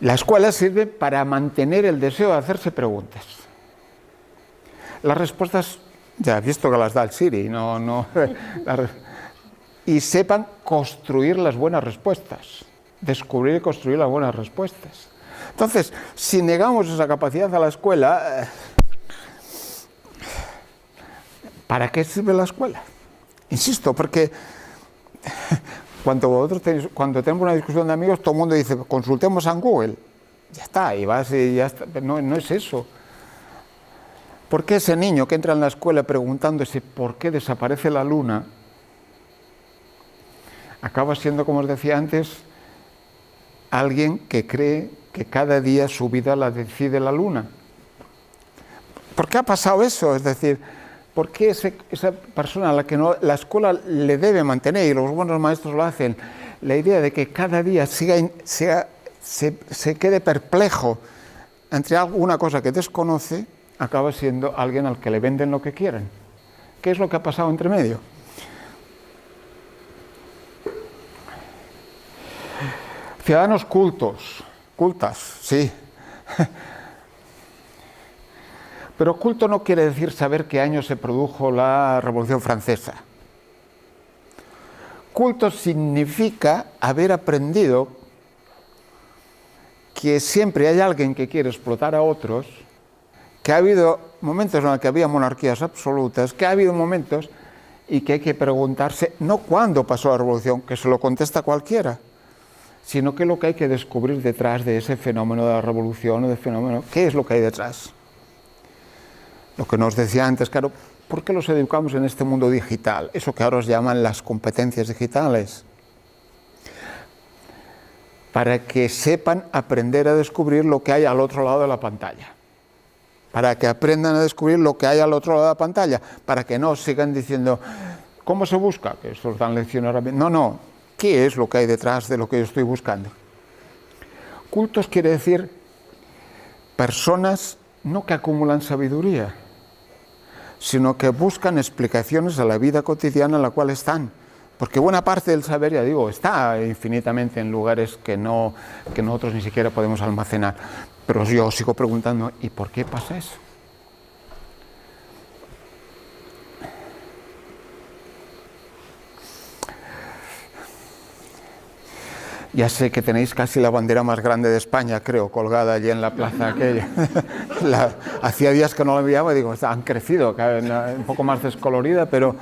A: La escuela sirve para mantener el deseo de hacerse preguntas. Las respuestas, ya he visto que las da el Siri, y sepan construir las buenas respuestas, descubrir y construir las buenas respuestas. Entonces, si negamos esa capacidad a la escuela, ¿para qué sirve la escuela? Insisto, porque cuando tenemos una discusión de amigos, todo el mundo dice, consultemos en Google. Ya está, y vas y ya está. No es eso. ¿Por qué ese niño que entra en la escuela preguntándose por qué desaparece la luna acaba siendo, como os decía antes, alguien que cree que cada día su vida la decide la luna? ¿Por qué ha pasado eso? Es decir, ¿por qué esa persona a la que la escuela le debe mantener, y los buenos maestros lo hacen, la idea de que cada día se quede perplejo entre alguna cosa que desconoce, acaba siendo alguien al que le venden lo que quieren? ¿Qué es lo que ha pasado entre medio? Ciudadanos cultas, sí. Pero culto no quiere decir saber qué año se produjo la Revolución Francesa. Culto significa haber aprendido que siempre hay alguien que quiere explotar a otros, que ha habido momentos en los que había monarquías absolutas, que ha habido momentos y que hay que preguntarse no cuándo pasó la Revolución, que se lo contesta cualquiera, sino qué es lo que hay que descubrir detrás de ese fenómeno de la revolución o de fenómeno, qué es lo que hay detrás. Lo que nos decía antes, claro, ¿por qué los educamos en este mundo digital? Eso que ahora os llaman las competencias digitales. Para que sepan aprender a descubrir lo que hay al otro lado de la pantalla. Para que aprendan a descubrir lo que hay al otro lado de la pantalla. Para que no sigan diciendo, ¿cómo se busca? Que estos dan lecciones ahora mismo. No, ¿qué es lo que hay detrás de lo que yo estoy buscando? Cultos quiere decir personas no que acumulan sabiduría, sino que buscan explicaciones a la vida cotidiana en la cual están. Porque buena parte del saber, ya digo, está infinitamente en lugares que nosotros ni siquiera podemos almacenar. Pero yo sigo preguntando, ¿y por qué pasa eso? Ya sé que tenéis casi la bandera más grande de España, creo, colgada allí en la plaza aquella. Hacía días que no la veía y digo, han crecido, un poco más descolorida, pero...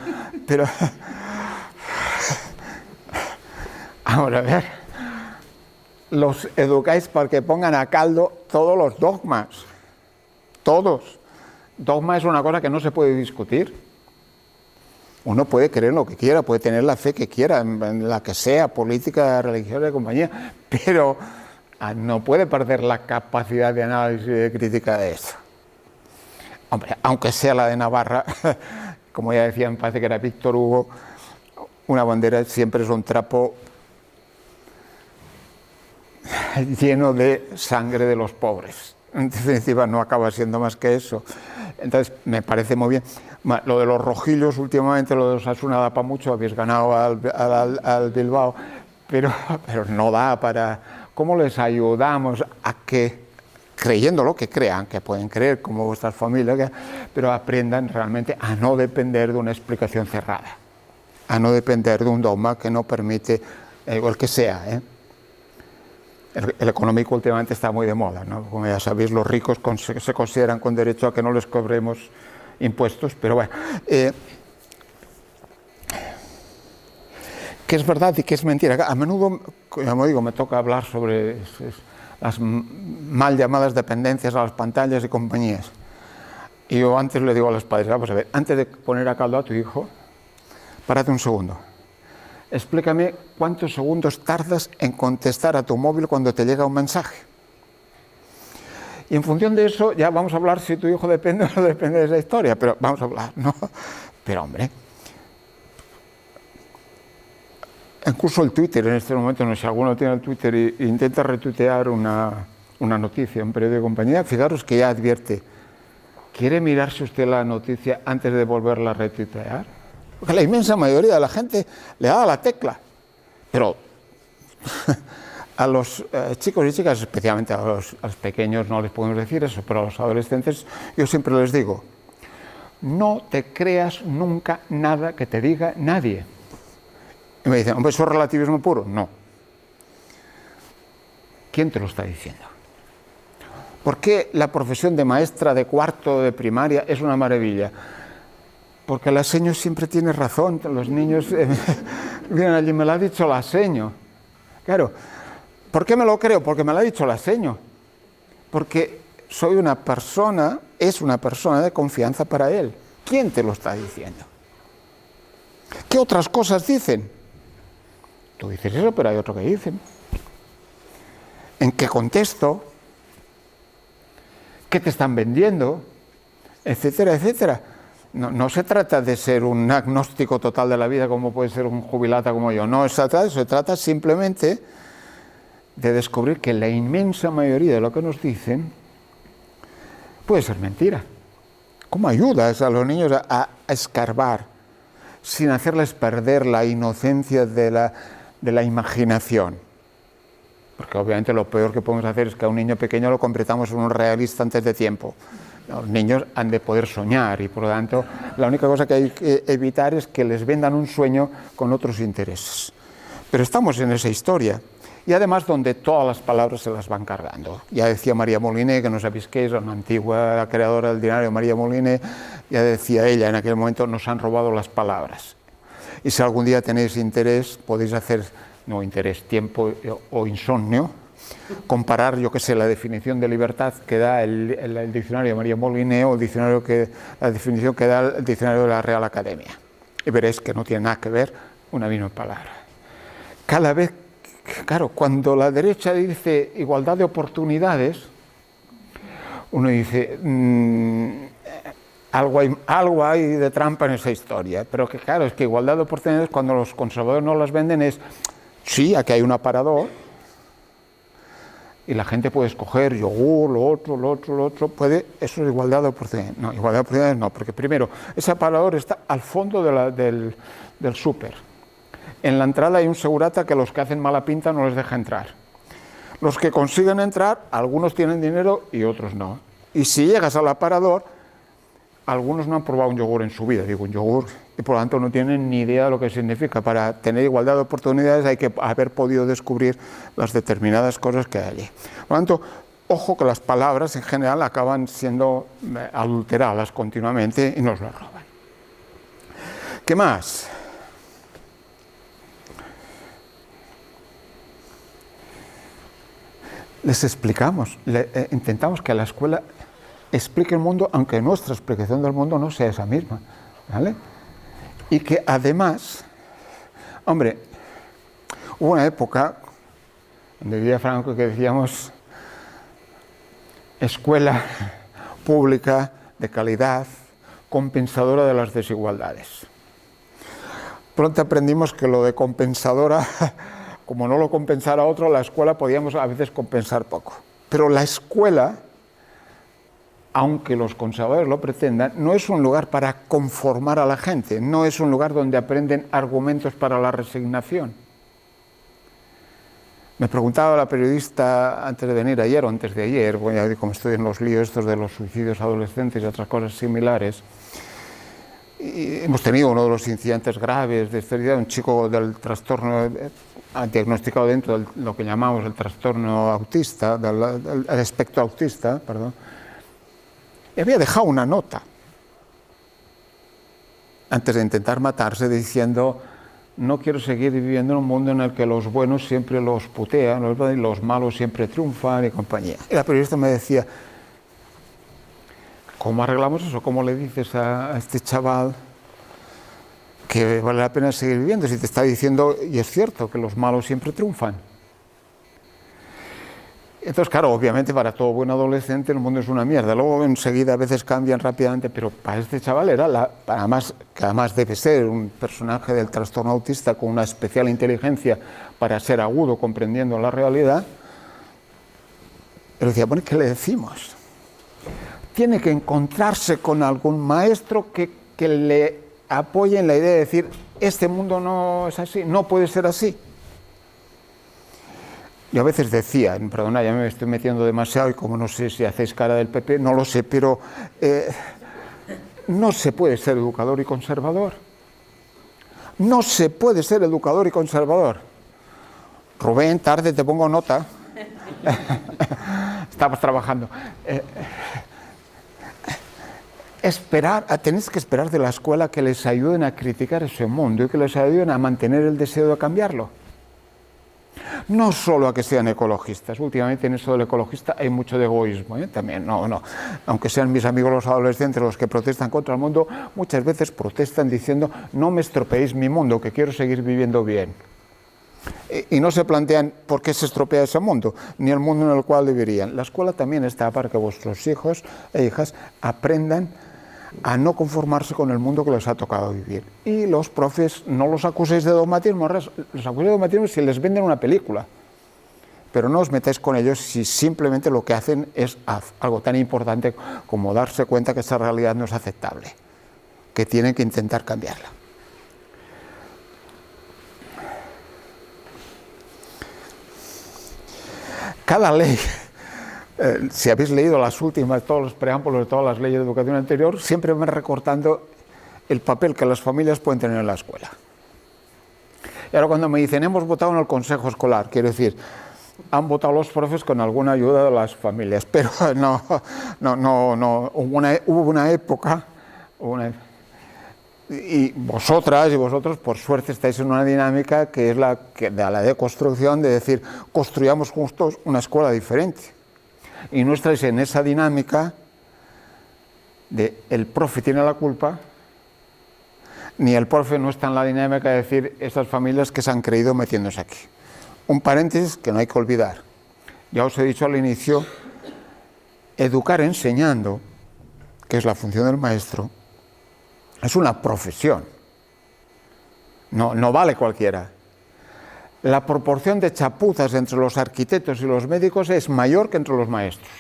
A: Ahora, a ver, los educáis para que pongan a caldo todos los dogmas, todos. Dogma es una cosa que no se puede discutir. Uno puede creer en lo que quiera, puede tener la fe que quiera, en la que sea, política, religiosa, compañía, pero no puede perder la capacidad de análisis y de crítica de eso. Hombre, aunque sea la de Navarra, como ya decía, me parece que era Víctor Hugo, una bandera siempre es un trapo lleno de sangre de los pobres. En definitiva, no acaba siendo más que eso. Entonces, me parece muy bien. Lo de los rojillos, últimamente, lo de Osasuna da para mucho, habéis ganado al Bilbao, pero no da para... ¿Cómo les ayudamos a que, creyendo lo que crean, que pueden creer, como vuestras familias, pero aprendan realmente a no depender de una explicación cerrada, a no depender de un dogma que no permite, el que sea, El económico últimamente está muy de moda, ¿no? Como ya sabéis, los ricos se consideran con derecho a que no les cobremos impuestos, pero bueno, que es verdad y que es mentira. A menudo, como digo, me toca hablar sobre las mal llamadas dependencias a las pantallas y compañías. Y yo antes le digo a los padres, vamos a ver, antes de poner a caldo a tu hijo, párate un segundo. Explícame cuántos segundos tardas en contestar a tu móvil cuando te llega un mensaje. Y en función de eso ya vamos a hablar si tu hijo depende o no depende de esa historia, pero vamos a hablar, ¿no? Pero hombre, incluso el Twitter en este momento, no sé si alguno tiene el Twitter e intenta retuitear una noticia, un periódico de compañía, fijaros que ya advierte, ¿quiere mirarse usted la noticia antes de volverla a retuitear? Porque la inmensa mayoría de la gente le da la tecla, pero a los chicos y chicas, especialmente a los pequeños no les podemos decir eso, pero a los adolescentes yo siempre les digo, no te creas nunca nada que te diga nadie. Y me dicen, hombre, ¿eso es relativismo puro? No. ¿Quién te lo está diciendo? ¿Por qué la profesión de maestra de cuarto de primaria es una maravilla? Porque la seño siempre tiene razón. Los niños vienen allí, me lo ha dicho la seño. Claro, ¿por qué me lo creo? Porque me lo ha dicho la seño. Porque soy una persona, es una persona de confianza para él. ¿Quién te lo está diciendo? ¿Qué otras cosas dicen? Tú dices eso, pero hay otro que dicen. ¿En qué contexto? ¿Qué te están vendiendo? Etcétera, etcétera. No se trata de ser un agnóstico total de la vida como puede ser un jubilata como yo. No se trata simplemente de descubrir que la inmensa mayoría de lo que nos dicen puede ser mentira. ¿Cómo ayudas a los niños a escarbar sin hacerles perder la inocencia de la imaginación? Porque obviamente lo peor que podemos hacer es que a un niño pequeño lo convirtamos en un realista antes de tiempo. Los niños han de poder soñar y por lo tanto la única cosa que hay que evitar es que les vendan un sueño con otros intereses. Pero estamos en esa historia y además donde todas las palabras se las van cargando. Ya decía María Moliné, que no sabéis qué es, una antigua creadora del diccionario María Moliné, ya decía ella en aquel momento, nos han robado las palabras. Y si algún día tenéis interés, podéis hacer, no interés, tiempo o insomnio, comparar, yo qué sé, la definición de libertad que da el diccionario de María Moliné o la definición que da el diccionario de la Real Academia. Y veréis que no tiene nada que ver una misma palabra. Cada vez, claro, cuando la derecha dice igualdad de oportunidades, uno dice, algo hay de trampa en esa historia, pero que claro, es que igualdad de oportunidades cuando los conservadores no las venden es, sí, aquí hay un aparador, y la gente puede escoger yogur, lo otro, puede, eso es igualdad de oportunidades. No, igualdad de oportunidades no, porque primero, ese aparador está al fondo del súper. En la entrada hay un segurata que los que hacen mala pinta no les deja entrar. Los que consiguen entrar, algunos tienen dinero y otros no. Y si llegas al aparador, algunos no han probado un yogur en su vida, digo un yogur, y por lo tanto no tienen ni idea de lo que significa. Para tener igualdad de oportunidades hay que haber podido descubrir las determinadas cosas que hay allí. Por lo tanto, ojo que las palabras en general acaban siendo adulteradas continuamente y nos las roban. ¿Qué más? Les explicamos, intentamos que la escuela explique el mundo, aunque nuestra explicación del mundo no sea esa misma, ¿vale? Y que además, hombre, hubo una época donde vivía Franco que decíamos escuela pública de calidad, compensadora de las desigualdades. Pronto aprendimos que lo de compensadora, como no lo compensara otro, la escuela podíamos a veces compensar poco. Pero la escuela, aunque los conservadores lo pretendan, no es un lugar para conformar a la gente, no es un lugar donde aprenden argumentos para la resignación. Me preguntaba la periodista antes de venir ayer o antes de ayer, bueno, como estoy en los líos estos de los suicidios adolescentes y otras cosas similares, y hemos tenido uno de los incidentes graves de esta vida, un chico del trastorno diagnosticado dentro de lo que llamamos el trastorno autista, el espectro autista, perdón, y había dejado una nota antes de intentar matarse diciendo: no quiero seguir viviendo en un mundo en el que los buenos siempre los putean y los malos siempre triunfan y compañía. Y la periodista me decía: ¿cómo arreglamos eso? ¿Cómo le dices a este chaval que vale la pena seguir viviendo si te está diciendo, y es cierto, que los malos siempre triunfan? Entonces, claro, obviamente para todo buen adolescente el mundo es una mierda. Luego enseguida a veces cambian rápidamente, pero para este chaval era que además debe ser un personaje del trastorno autista con una especial inteligencia para ser agudo comprendiendo la realidad. Él decía, bueno, ¿qué le decimos? Tiene que encontrarse con algún maestro que le apoye en la idea de decir, este mundo no es así, no puede ser así. Yo a veces decía, perdona, ya me estoy metiendo demasiado y como no sé si hacéis cara del PP, no lo sé, pero no se puede ser educador y conservador. No se puede ser educador y conservador. Rubén, tarde te pongo nota. Estamos trabajando. Tenéis que esperar de la escuela que les ayuden a criticar ese mundo y que les ayuden a mantener el deseo de cambiarlo. No solo a que sean ecologistas. Últimamente en eso del ecologista hay mucho de egoísmo, también, no. Aunque sean mis amigos los adolescentes los que protestan contra el mundo, muchas veces protestan diciendo no me estropeéis mi mundo, que quiero seguir viviendo bien. Y no se plantean por qué se estropea ese mundo, ni el mundo en el cual vivirían. La escuela también está para que vuestros hijos e hijas aprendan a no conformarse con el mundo que les ha tocado vivir. Y los profes no los acuséis de dogmatismo, los acuséis de dogmatismo si les venden una película, pero no os metáis con ellos si simplemente lo que hacen es algo tan importante como darse cuenta que esa realidad no es aceptable, que tienen que intentar cambiarla. Cada ley, si habéis leído las últimas, todos los preámbulos de todas las leyes de educación anterior, siempre van recortando el papel que las familias pueden tener en la escuela. Y ahora cuando me dicen, hemos votado en el consejo escolar, quiero decir, han votado los profes con alguna ayuda de las familias, pero no, hubo una época, y vosotras y vosotros, por suerte, estáis en una dinámica que es la de construcción, de decir, construyamos juntos una escuela diferente. Y no estáis en esa dinámica de el profe tiene la culpa, ni el profe no está en la dinámica de decir esas familias que se han creído metiéndose aquí. Un paréntesis que no hay que olvidar. Ya os he dicho al inicio, educar enseñando, que es la función del maestro, es una profesión. No vale cualquiera. La proporción de chapuzas entre los arquitectos y los médicos es mayor que entre los maestros.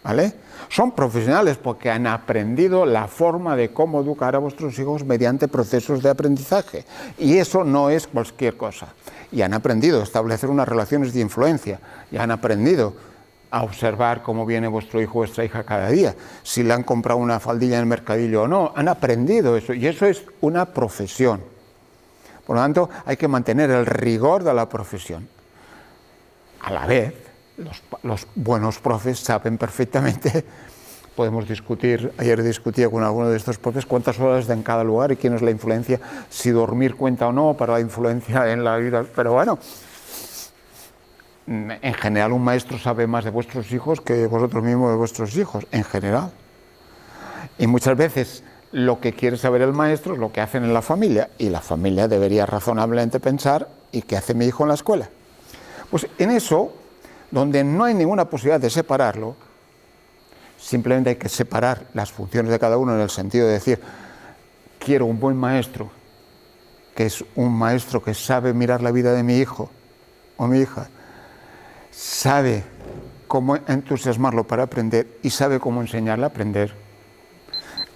A: ¿Vale? Son profesionales porque han aprendido la forma de cómo educar a vuestros hijos mediante procesos de aprendizaje. Y eso no es cualquier cosa. Y han aprendido a establecer unas relaciones de influencia. Y han aprendido a observar cómo viene vuestro hijo o vuestra hija cada día. Si le han comprado una faldilla en el mercadillo o no. Han aprendido eso. Y eso es una profesión. Por lo tanto, hay que mantener el rigor de la profesión. A la vez, los buenos profes saben perfectamente, podemos discutir, ayer discutía con alguno de estos profes, cuántas horas en cada lugar y quién es la influencia, si dormir cuenta o no para la influencia en la vida, pero bueno, en general un maestro sabe más de vuestros hijos que vosotros mismos de vuestros hijos, en general. Y muchas veces lo que quiere saber el maestro es lo que hacen en la familia, y la familia debería razonablemente pensar, ¿y qué hace mi hijo en la escuela? Pues en eso, donde no hay ninguna posibilidad de separarlo, simplemente hay que separar las funciones de cada uno en el sentido de decir, quiero un buen maestro, que es un maestro que sabe mirar la vida de mi hijo o mi hija, sabe cómo entusiasmarlo para aprender y sabe cómo enseñarle a aprender.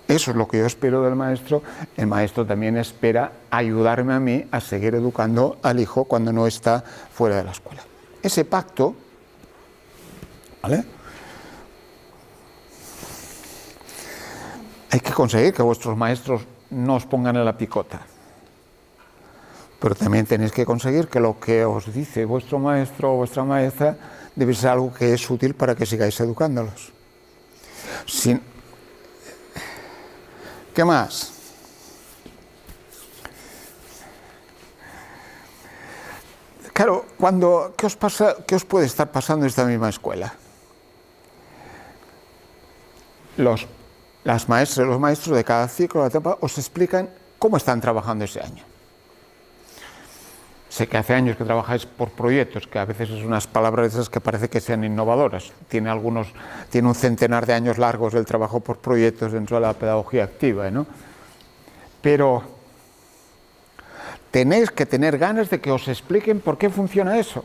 A: Eso es lo que yo espero del maestro. El maestro también espera ayudarme a mí a seguir educando al hijo cuando no está fuera de la escuela. Ese pacto, ¿vale? Hay que conseguir que vuestros maestros no os pongan en la picota. Pero también tenéis que conseguir que lo que os dice vuestro maestro o vuestra maestra debe ser algo que es útil para que sigáis educándolos. ¿Qué más? Claro, ¿qué os puede estar pasando en esta misma escuela? Las maestras y los maestros de cada ciclo, de la etapa, os explican cómo están trabajando ese año. sé que hace años que trabajáis por proyectos, que a veces es unas palabras esas que parece que sean innovadoras. Tiene un centenar de años largos el trabajo por proyectos dentro de la pedagogía activa, ¿no? Pero tenéis que tener ganas de que os expliquen por qué funciona eso.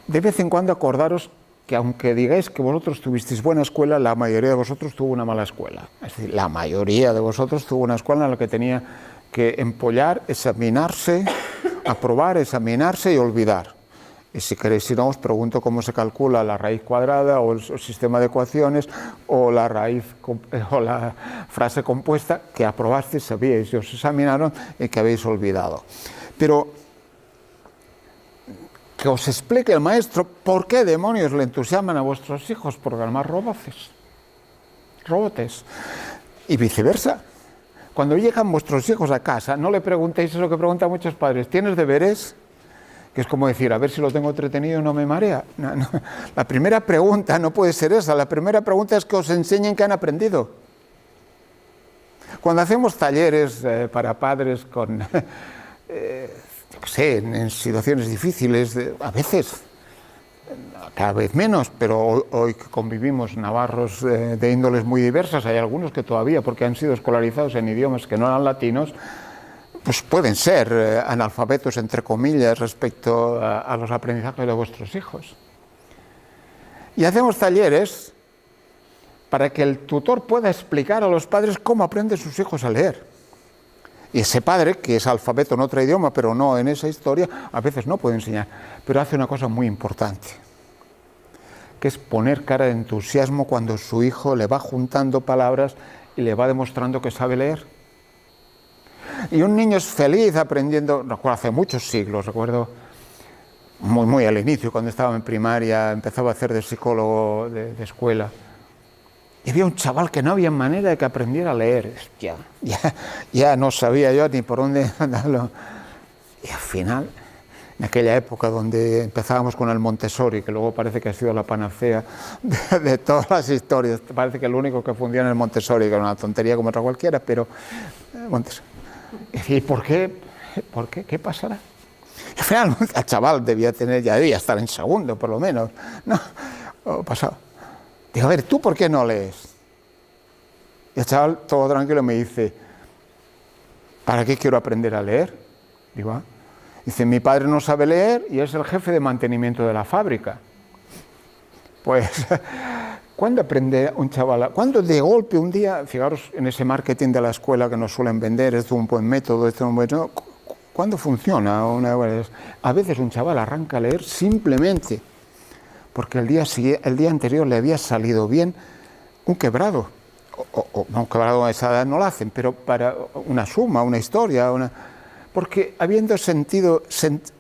A: De vez en cuando acordaros que aunque digáis que vosotros tuvisteis buena escuela, la mayoría de vosotros tuvo una mala escuela. Es decir, la mayoría de vosotros tuvo una escuela en la que tenía que empollar, examinarse, aprobar, examinarse y olvidar. Y si queréis, si no, os pregunto cómo se calcula la raíz cuadrada o el sistema de ecuaciones o la raíz o la frase compuesta que aprobasteis, sabíais y os examinaron y que habéis olvidado. Pero que os explique el maestro por qué demonios le entusiasman a vuestros hijos programar robots y viceversa. Cuando llegan vuestros hijos a casa, no le preguntéis eso que preguntan muchos padres: ¿tienes deberes? Que es como decir, a ver si lo tengo entretenido y no me marea. No. La primera pregunta no puede ser esa. La primera pregunta es que os enseñen qué han aprendido. Cuando hacemos talleres para padres con en situaciones difíciles, a veces, cada vez menos, pero hoy que convivimos navarros de índoles muy diversas, hay algunos que todavía, porque han sido escolarizados en idiomas que no eran latinos, pues pueden ser analfabetos, entre comillas, respecto a los aprendizajes de vuestros hijos. Y hacemos talleres para que el tutor pueda explicar a los padres cómo aprenden sus hijos a leer. Y ese padre, que es alfabeto en otro idioma, pero no en esa historia, a veces no puede enseñar, pero hace una cosa muy importante, que es poner cara de entusiasmo cuando su hijo le va juntando palabras y le va demostrando que sabe leer. Y un niño es feliz aprendiendo, recuerdo hace muchos siglos, recuerdo muy al inicio, cuando estaba en primaria, empezaba a hacer de psicólogo de escuela. Y había un chaval que no había manera de que aprendiera a leer. Ya no sabía yo ni por dónde andarlo. Y al final, en aquella época donde empezábamos con el Montessori, que luego parece que ha sido la panacea de todas las historias, parece que lo único que funciona es el Montessori, que era una tontería como otra cualquiera, pero Montessori. ¿Y por qué? ¿Por qué? ¿Qué pasará? Y al final el chaval ya debía estar en segundo, por lo menos. No, pasado. Digo, a ver, ¿tú por qué no lees? Y el chaval, todo tranquilo, me dice, ¿para qué quiero aprender a leer? Digo, Dice, mi padre no sabe leer y es el jefe de mantenimiento de la fábrica. Pues, ¿cuándo aprende un chaval? ¿Cuándo de golpe un día, fijaros en ese marketing de la escuela que nos suelen vender, es un buen método, esto es un buen método, ¿cuándo funciona? A veces un chaval arranca a leer simplemente porque el día anterior le había salido bien un quebrado, o un quebrado a esa edad no lo hacen, pero para una suma, una historia, porque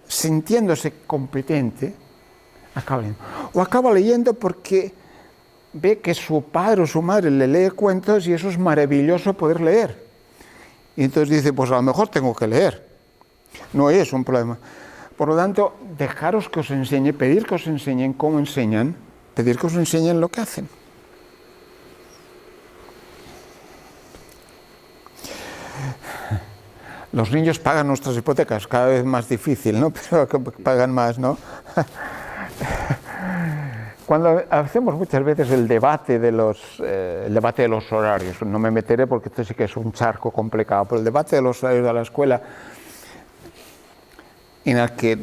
A: sintiéndose competente, acaba leyendo. O acaba leyendo porque ve que su padre o su madre le lee cuentos y eso es maravilloso poder leer. Y entonces dice, pues a lo mejor tengo que leer. No es un problema. Por lo tanto, dejaros que os enseñe, pedir que os enseñen cómo enseñan, pedir que os enseñen lo que hacen. Los niños pagan nuestras hipotecas, cada vez más difícil, ¿no? Pero pagan más, ¿no? Cuando hacemos muchas veces el debate de los horarios, no me meteré porque esto sí que es un charco complicado, pero el debate de los horarios de la escuela, en el que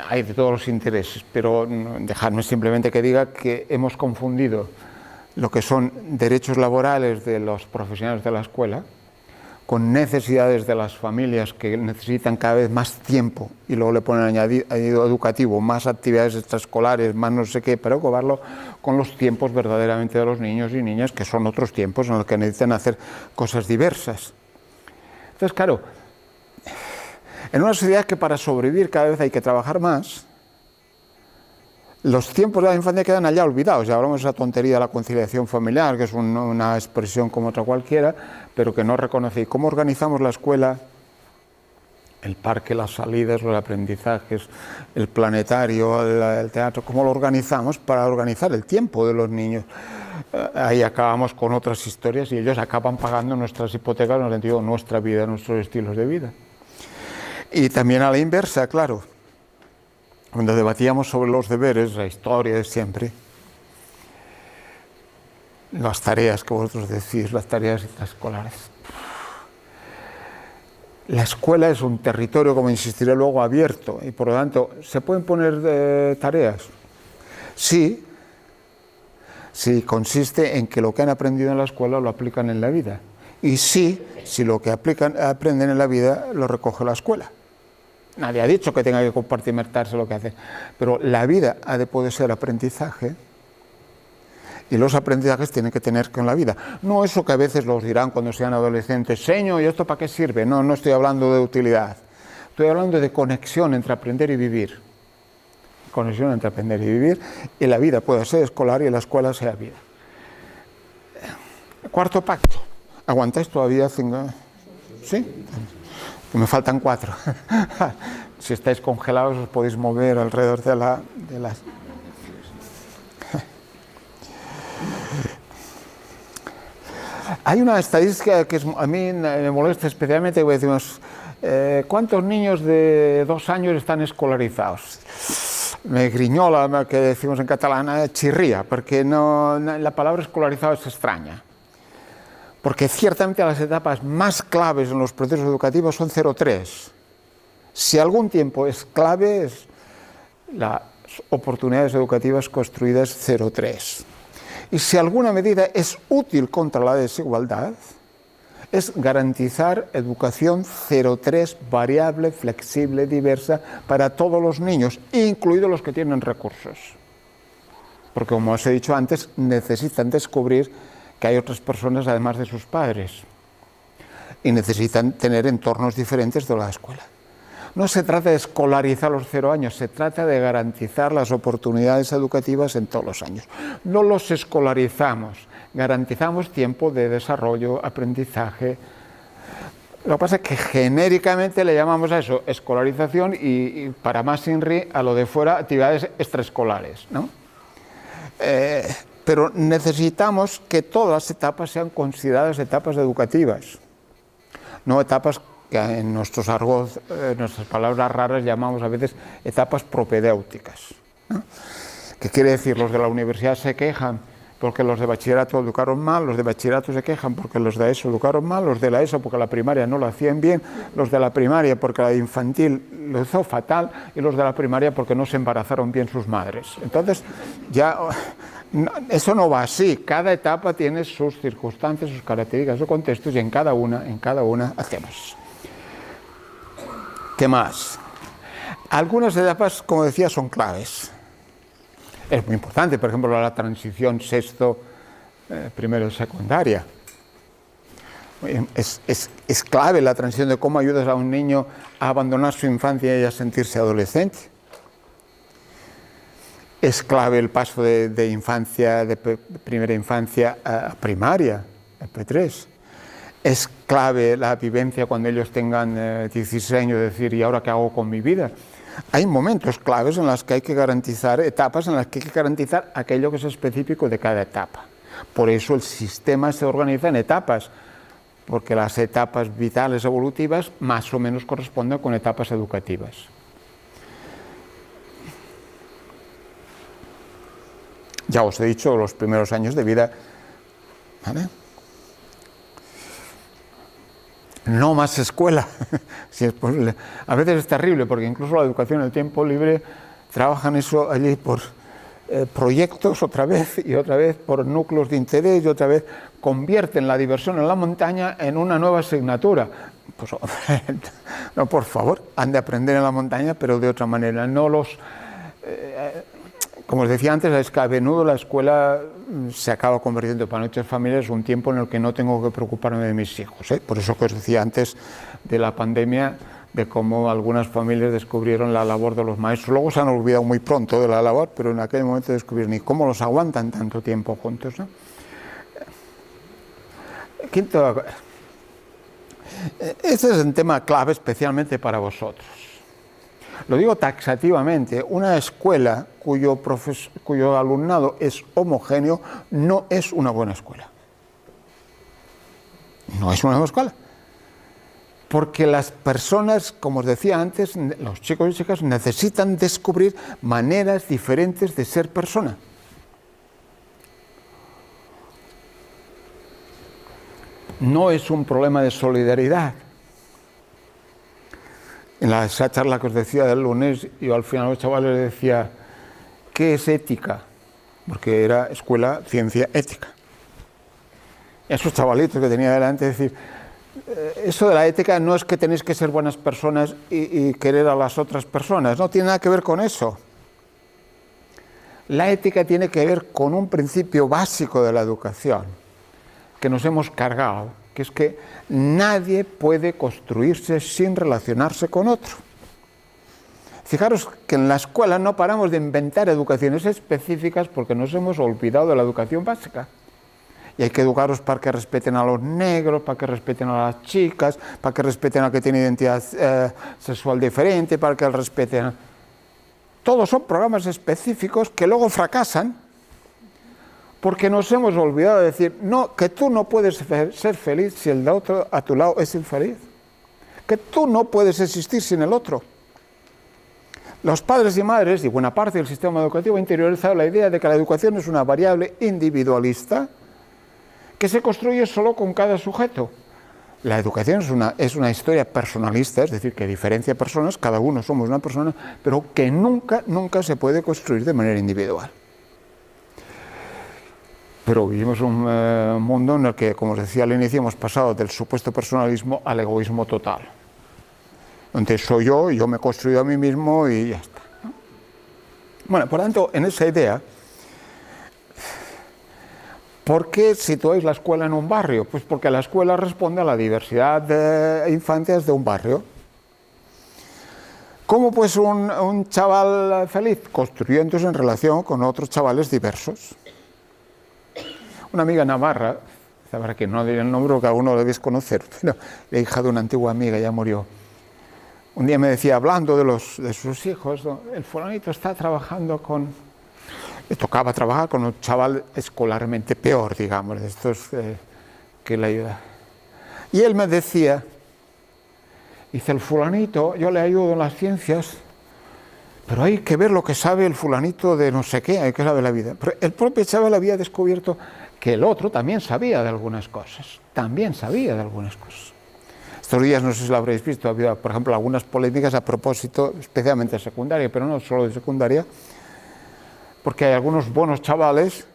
A: hay de todos los intereses, pero dejadme simplemente que diga que hemos confundido lo que son derechos laborales de los profesionales de la escuela con necesidades de las familias que necesitan cada vez más tiempo y luego le ponen añadido educativo, más actividades extraescolares, más no sé qué, para ocuparlo con los tiempos verdaderamente de los niños y niñas, que son otros tiempos en los que necesitan hacer cosas diversas. Entonces, claro, en una sociedad que para sobrevivir cada vez hay que trabajar más, los tiempos de la infancia quedan allá olvidados. Ya hablamos de esa tontería de la conciliación familiar, que es una expresión como otra cualquiera, pero que no reconoce. ¿Y cómo organizamos la escuela? El parque, las salidas, los aprendizajes, el planetario, el teatro, ¿cómo lo organizamos para organizar el tiempo de los niños? Ahí acabamos con otras historias y ellos acaban pagando nuestras hipotecas en el sentido de nuestra vida, nuestros estilos de vida. Y también a la inversa, claro. Cuando debatíamos sobre los deberes, la historia de siempre, las tareas que vosotros decís, las tareas escolares. La escuela es un territorio, como insistiré luego, abierto y por lo tanto, ¿se pueden poner tareas? Sí, sí, consiste en que lo que han aprendido en la escuela lo aplican en la vida. Y sí, si lo que aprenden en la vida lo recoge la escuela. Nadie ha dicho que tenga que compartimentarse lo que hace, pero la vida ha de poder ser aprendizaje y los aprendizajes tienen que tener con la vida. No eso que a veces los dirán cuando sean adolescentes, señor, ¿y esto para qué sirve? No, no estoy hablando de utilidad, estoy hablando de conexión entre aprender y vivir. Conexión entre aprender y vivir, y la vida puede ser escolar y la escuela sea vida. Cuarto pacto. ¿Aguantáis todavía? ¿Sí? Me faltan 4. Si estáis congelados os podéis mover alrededor de las... Hay una estadística que a mí me molesta especialmente, que decimos, ¿cuántos niños de 2 años están escolarizados? Me griñola, que decimos en catalán, chirría, porque la palabra escolarizado es extraña. Porque ciertamente las etapas más claves en los procesos educativos son 0-3. Si algún tiempo es clave, es las oportunidades educativas construidas 0-3. Y si alguna medida es útil contra la desigualdad, es garantizar educación 0-3 variable, flexible, diversa para todos los niños, incluidos los que tienen recursos. Porque, como os he dicho antes, necesitan descubrir que hay otras personas además de sus padres y necesitan tener entornos diferentes de la escuela. No se trata de escolarizar los 0 años, se trata de garantizar las oportunidades educativas en todos los años. No los escolarizamos, garantizamos tiempo de desarrollo, aprendizaje. Lo que pasa es que genéricamente le llamamos a eso escolarización y para más INRI a lo de fuera actividades extraescolares, ¿no? Pero necesitamos que todas las etapas sean consideradas etapas educativas, no etapas que en nuestros argot, nuestras palabras raras llamamos a veces etapas propedéuticas, ¿no? ¿Qué quiere decir? Los de la universidad se quejan porque los de bachillerato educaron mal, los de bachillerato se quejan porque los de ESO educaron mal, los de la ESO porque la primaria no lo hacían bien, los de la primaria porque la infantil lo hizo fatal y los de la primaria porque no se embarazaron bien sus madres. Entonces, ya... eso no va así, cada etapa tiene sus circunstancias, sus características, sus contextos y en cada una hacemos. ¿Qué más? Algunas etapas, como decía, son claves. Es muy importante, por ejemplo, la transición sexto, primero de secundaria. Es clave la transición de cómo ayudas a un niño a abandonar su infancia y a sentirse adolescente. Es clave el paso de infancia, de primera infancia a primaria, a P3. Es clave la vivencia cuando ellos tengan 16 años, decir, ¿y ahora qué hago con mi vida? Hay momentos claves en los que hay que garantizar, etapas en las que hay que garantizar aquello que es específico de cada etapa. Por eso el sistema se organiza en etapas, porque las etapas vitales evolutivas más o menos corresponden con etapas educativas. Ya os he dicho, los primeros años de vida, ¿vale? No más escuela, si es posible. A veces es terrible, porque incluso la educación en el tiempo libre trabajan eso allí por proyectos otra vez y otra vez por núcleos de interés y otra vez convierten la diversión en la montaña en una nueva asignatura. Pues, no, por favor, han de aprender en la montaña, pero de otra manera. No los... Como os decía antes, es que a menudo la escuela se acaba convirtiendo para muchas familias un tiempo en el que no tengo que preocuparme de mis hijos, ¿eh? Por eso que os decía antes de la pandemia, de cómo algunas familias descubrieron la labor de los maestros. Luego se han olvidado muy pronto de la labor, pero en aquel momento descubrieron y cómo los aguantan tanto tiempo juntos, ¿no? Quinto, este es un tema clave especialmente para vosotros. Lo digo taxativamente, una escuela cuyo alumnado es homogéneo no es una buena escuela. No es una buena escuela. Porque las personas, como os decía antes, los chicos y chicas necesitan descubrir maneras diferentes de ser persona. No es un problema de solidaridad. En esa charla que os decía del lunes, yo al final a los chavales les decía, ¿qué es ética? Porque era escuela, ciencia, ética. Y a esos chavalitos que tenía delante, decir, eso de la ética no es que tenéis que ser buenas personas y querer a las otras personas, no tiene nada que ver con eso. La ética tiene que ver con un principio básico de la educación, que nos hemos cargado, que es que nadie puede construirse sin relacionarse con otro. Fijaros que en la escuela no paramos de inventar educaciones específicas porque nos hemos olvidado de la educación básica. Y hay que educarlos para que respeten a los negros, para que respeten a las chicas, para que respeten a que tiene identidad sexual diferente, para que respeten... Todos son programas específicos que luego fracasan porque nos hemos olvidado de decir, no, que tú no puedes ser feliz si el de otro a tu lado es infeliz. Que tú no puedes existir sin el otro. Los padres y madres, y buena parte del sistema educativo, ha interiorizado la idea de que la educación es una variable individualista que se construye solo con cada sujeto. La educación es una historia personalista, es decir, que diferencia personas, cada uno somos una persona, pero que nunca se puede construir de manera individual. Pero vivimos un mundo en el que, como os decía al inicio, hemos pasado del supuesto personalismo al egoísmo total. Donde soy yo me construyo a mí mismo y ya está, ¿no? Bueno, por tanto, en esa idea, ¿por qué situáis la escuela en un barrio? Pues porque la escuela responde a la diversidad de infancias de un barrio. ¿Cómo pues un chaval feliz? Construyéndose en relación con otros chavales diversos. Una amiga navarra, sabrá que no diré el nombre porque alguno lo debéis conocer, pero la hija de una antigua amiga, ya murió. Un día me decía, hablando de sus hijos, el fulanito está trabajando con... Le tocaba trabajar con un chaval escolarmente peor, digamos, de estos que le ayuda. Y él me decía, dice, el fulanito, yo le ayudo en las ciencias, pero hay que ver lo que sabe el fulanito de no sé qué, hay que saber la vida. Pero el propio chaval había descubierto que el otro también sabía de algunas cosas, Estos días, no sé si lo habréis visto, ha habido, por ejemplo, algunas polémicas a propósito, especialmente de secundaria, pero no solo de secundaria, porque hay algunos buenos chavales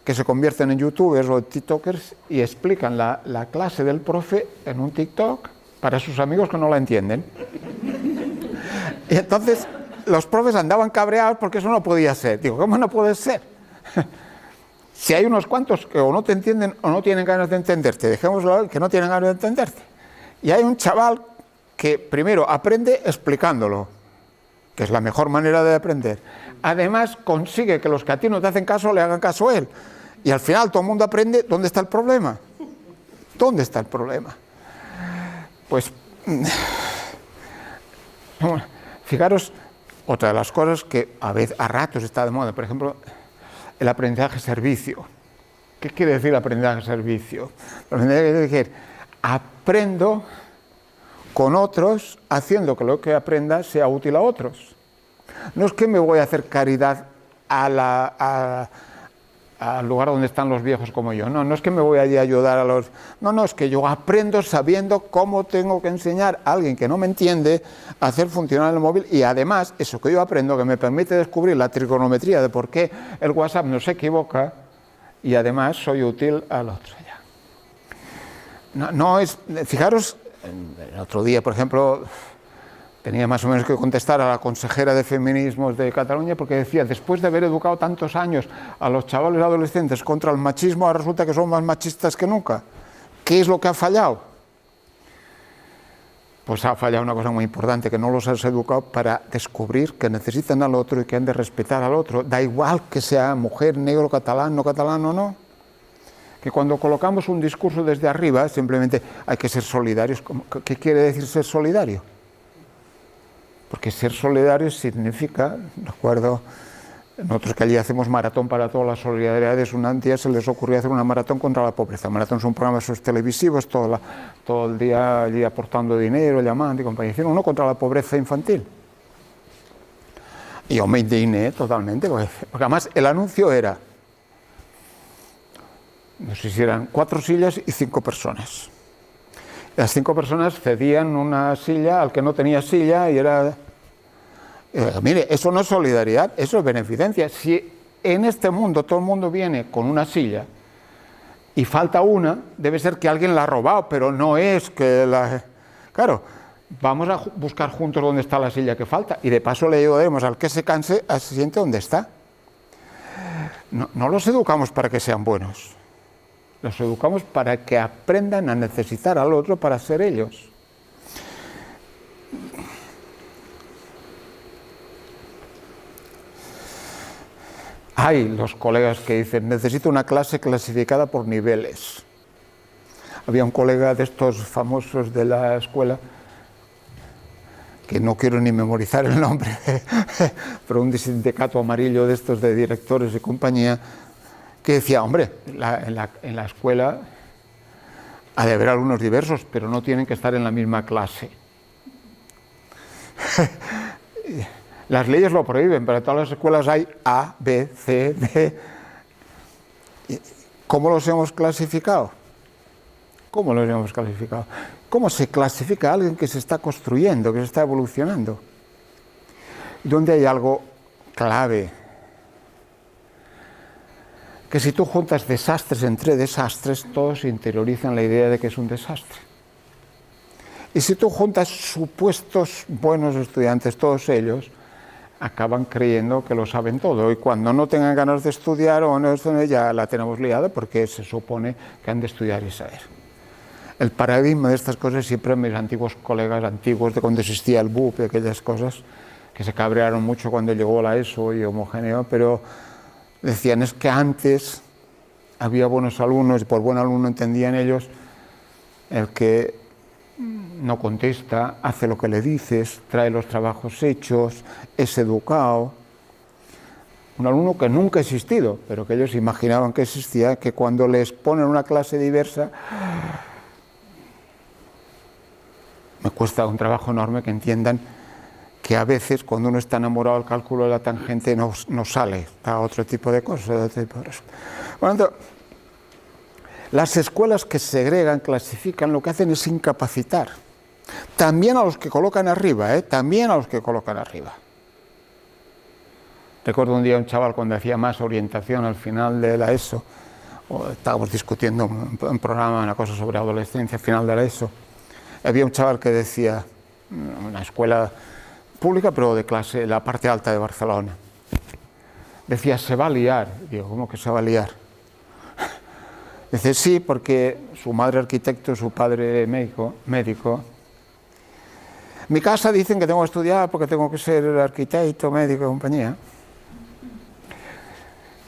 A: que se convierten en youtubers o tiktokers y explican la clase del profe en un TikTok para sus amigos que no la entienden. Y entonces los profes andaban cabreados porque eso no podía ser. Digo, ¿cómo no puede ser? Si hay unos cuantos que o no te entienden o no tienen ganas de entenderte, dejémoslo que no tienen ganas de entenderte. Y hay un chaval que primero aprende explicándolo, que es la mejor manera de aprender. Además consigue que los que a ti no te hacen caso le hagan caso a él. Y al final todo el mundo aprende. ¿Dónde está el problema? ¿Dónde está el problema? Pues, fijaros, otra de las cosas que a ratos está de moda, por ejemplo, el aprendizaje-servicio. ¿Qué quiere decir aprendizaje-servicio? El aprendizaje quiere decir, aprendo con otros haciendo que lo que aprenda sea útil a otros. No es que me voy a hacer caridad al lugar donde están los viejos como yo, no es que me voy a ayudar a los... No, es que yo aprendo sabiendo cómo tengo que enseñar a alguien que no me entiende a hacer funcionar el móvil, y además eso que yo aprendo que me permite descubrir la trigonometría de por qué el WhatsApp no se equivoca, y además soy útil al otro. No es... Fijaros, el otro día, por ejemplo, tenía más o menos que contestar a la consejera de feminismos de Cataluña porque decía, después de haber educado tantos años a los chavales adolescentes contra el machismo, ahora resulta que son más machistas que nunca. ¿Qué es lo que ha fallado? Pues ha fallado una cosa muy importante, que no los has educado para descubrir que necesitan al otro y que han de respetar al otro. Da igual que sea mujer, negro, catalán, no. Que cuando colocamos un discurso desde arriba, simplemente hay que ser solidarios. ¿Qué quiere decir ser solidario? Porque ser solidario significa, recuerdo Nosotros que allí hacemos maratón para todas las solidaridades, un día se les ocurrió hacer una maratón contra la pobreza. Maratón son programas televisivos, todo el día allí aportando dinero, llamando y compañía. Hicieron uno contra la pobreza infantil. Y yo me indigné totalmente, porque además el anuncio era, no sé si eran 4 sillas y 5 personas. Las 5 personas cedían una silla al que no tenía silla y era... mire, eso no es solidaridad, eso es beneficencia. Si en este mundo todo el mundo viene con una silla y falta una, debe ser que alguien la ha robado, pero no es que la... Claro, vamos a buscar juntos dónde está la silla que falta y de paso le ayudaremos al que se canse a se siente donde está. No los educamos para que sean buenos, los educamos para que aprendan a necesitar al otro para ser ellos. Hay los colegas que dicen, necesito una clase clasificada por niveles. Había un colega de estos famosos de la escuela, que no quiero ni memorizar el nombre, pero un sindicato amarillo de estos de directores y compañía, que decía, hombre, en la escuela ha de haber alumnos diversos, pero no tienen que estar en la misma clase. Las leyes lo prohíben, pero en todas las escuelas hay A, B, C, D. ¿Cómo los hemos clasificado? ¿Cómo los hemos clasificado? ¿Cómo se clasifica a alguien que se está construyendo, que se está evolucionando? Donde hay algo clave, que si tú juntas desastres entre desastres, todos interiorizan la idea de que es un desastre. Y si tú juntas supuestos buenos estudiantes, todos ellos, acaban creyendo que lo saben todo y cuando no tengan ganas de estudiar o no ya la tenemos liada porque se supone que han de estudiar y saber. El paradigma de estas cosas siempre mis antiguos colegas antiguos de cuando existía el BUP y aquellas cosas que se cabrearon mucho cuando llegó la ESO y homogéneo, pero decían es que antes había buenos alumnos y por buen alumno entendían ellos el que no contesta, hace lo que le dices, trae los trabajos hechos, es educado. Un alumno que nunca ha existido, pero que ellos imaginaban que existía, que cuando les ponen una clase diversa, me cuesta un trabajo enorme que entiendan que a veces cuando uno está enamorado el cálculo de la tangente no sale, está otro tipo de cosas. Bueno, las escuelas que segregan, clasifican, lo que hacen es incapacitar. También a los que colocan arriba, también a los que colocan arriba. Recuerdo un día un chaval cuando hacía más orientación al final de la ESO, estábamos discutiendo un programa, una cosa sobre adolescencia al final de la ESO, había un chaval que decía, una escuela pública pero de clase, la parte alta de Barcelona, decía, se va a liar. Digo, ¿cómo que se va a liar? Dice, sí, porque su madre arquitecto, su padre médico. En mi casa dicen que tengo que estudiar porque tengo que ser arquitecto, médico y compañía.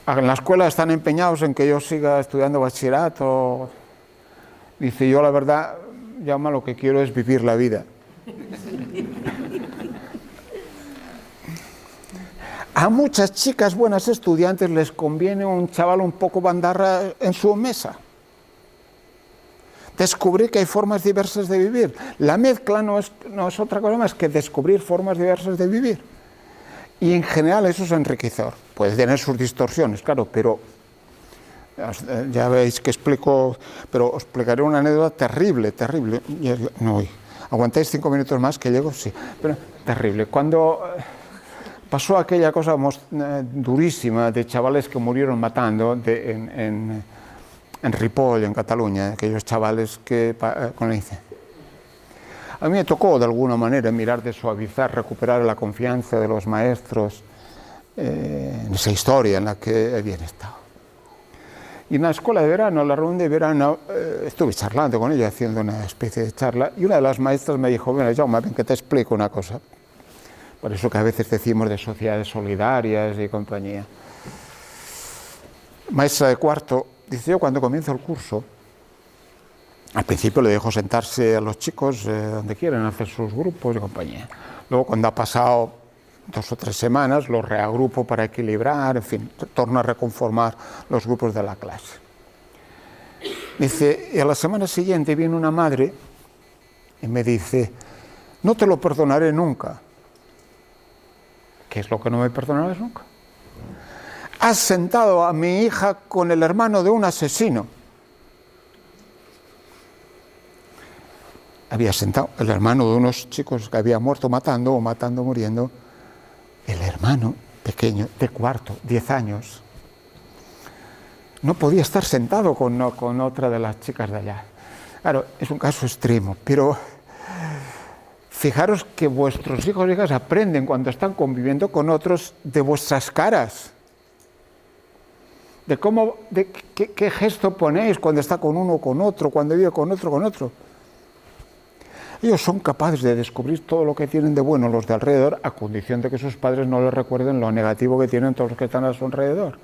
A: En la escuela están empeñados en que yo siga estudiando bachillerato. Dice, yo la verdad, Jaume, lo que quiero es vivir la vida. A muchas chicas buenas estudiantes les conviene un chaval un poco bandarra en su mesa. Descubrir que hay formas diversas de vivir. La mezcla no es otra cosa más que descubrir formas diversas de vivir. Y en general eso es enriquecedor. Puede tener sus distorsiones, claro, pero ya veis que explico, pero os explicaré una anécdota terrible. No, ¿aguantáis 5 minutos más que llego? Sí, pero terrible. Cuando pasó aquella cosa durísima de chavales que murieron matando en Ripoll, en Cataluña, aquellos chavales que con la incendio. A mí me tocó de alguna manera mirar de suavizar, recuperar la confianza de los maestros en esa historia en la que habían estado. Y en la escuela de verano, en la reunión de verano, estuve charlando con ellos, haciendo una especie de charla, y una de las maestras me dijo, bueno, Jaume, ven que te explico una cosa. Por eso que a veces decimos de sociedades solidarias y compañía. Maestra de cuarto, dice, yo cuando comienzo el curso, al principio le dejo sentarse a los chicos donde quieran, hacer sus grupos y compañía. Luego cuando ha pasado 2 o 3 semanas, los reagrupo para equilibrar, en fin, torno a reconformar los grupos de la clase. Dice, y a la semana siguiente viene una madre y me dice, no te lo perdonaré nunca. ¿Qué es lo que no me perdonarás nunca? Has sentado a mi hija con el hermano de un asesino. Había sentado el hermano de unos chicos que había muerto matando o matando muriendo. El hermano pequeño de cuarto, 10 años, no podía estar sentado con otra de las chicas de allá. Claro, es un caso extremo, pero fijaros que vuestros hijos y hijas aprenden cuando están conviviendo con otros de vuestras caras, de qué gesto ponéis cuando está con uno o con otro, cuando vive con otro. Ellos son capaces de descubrir todo lo que tienen de bueno los de alrededor, a condición de que sus padres no les recuerden lo negativo que tienen todos los que están a su alrededor.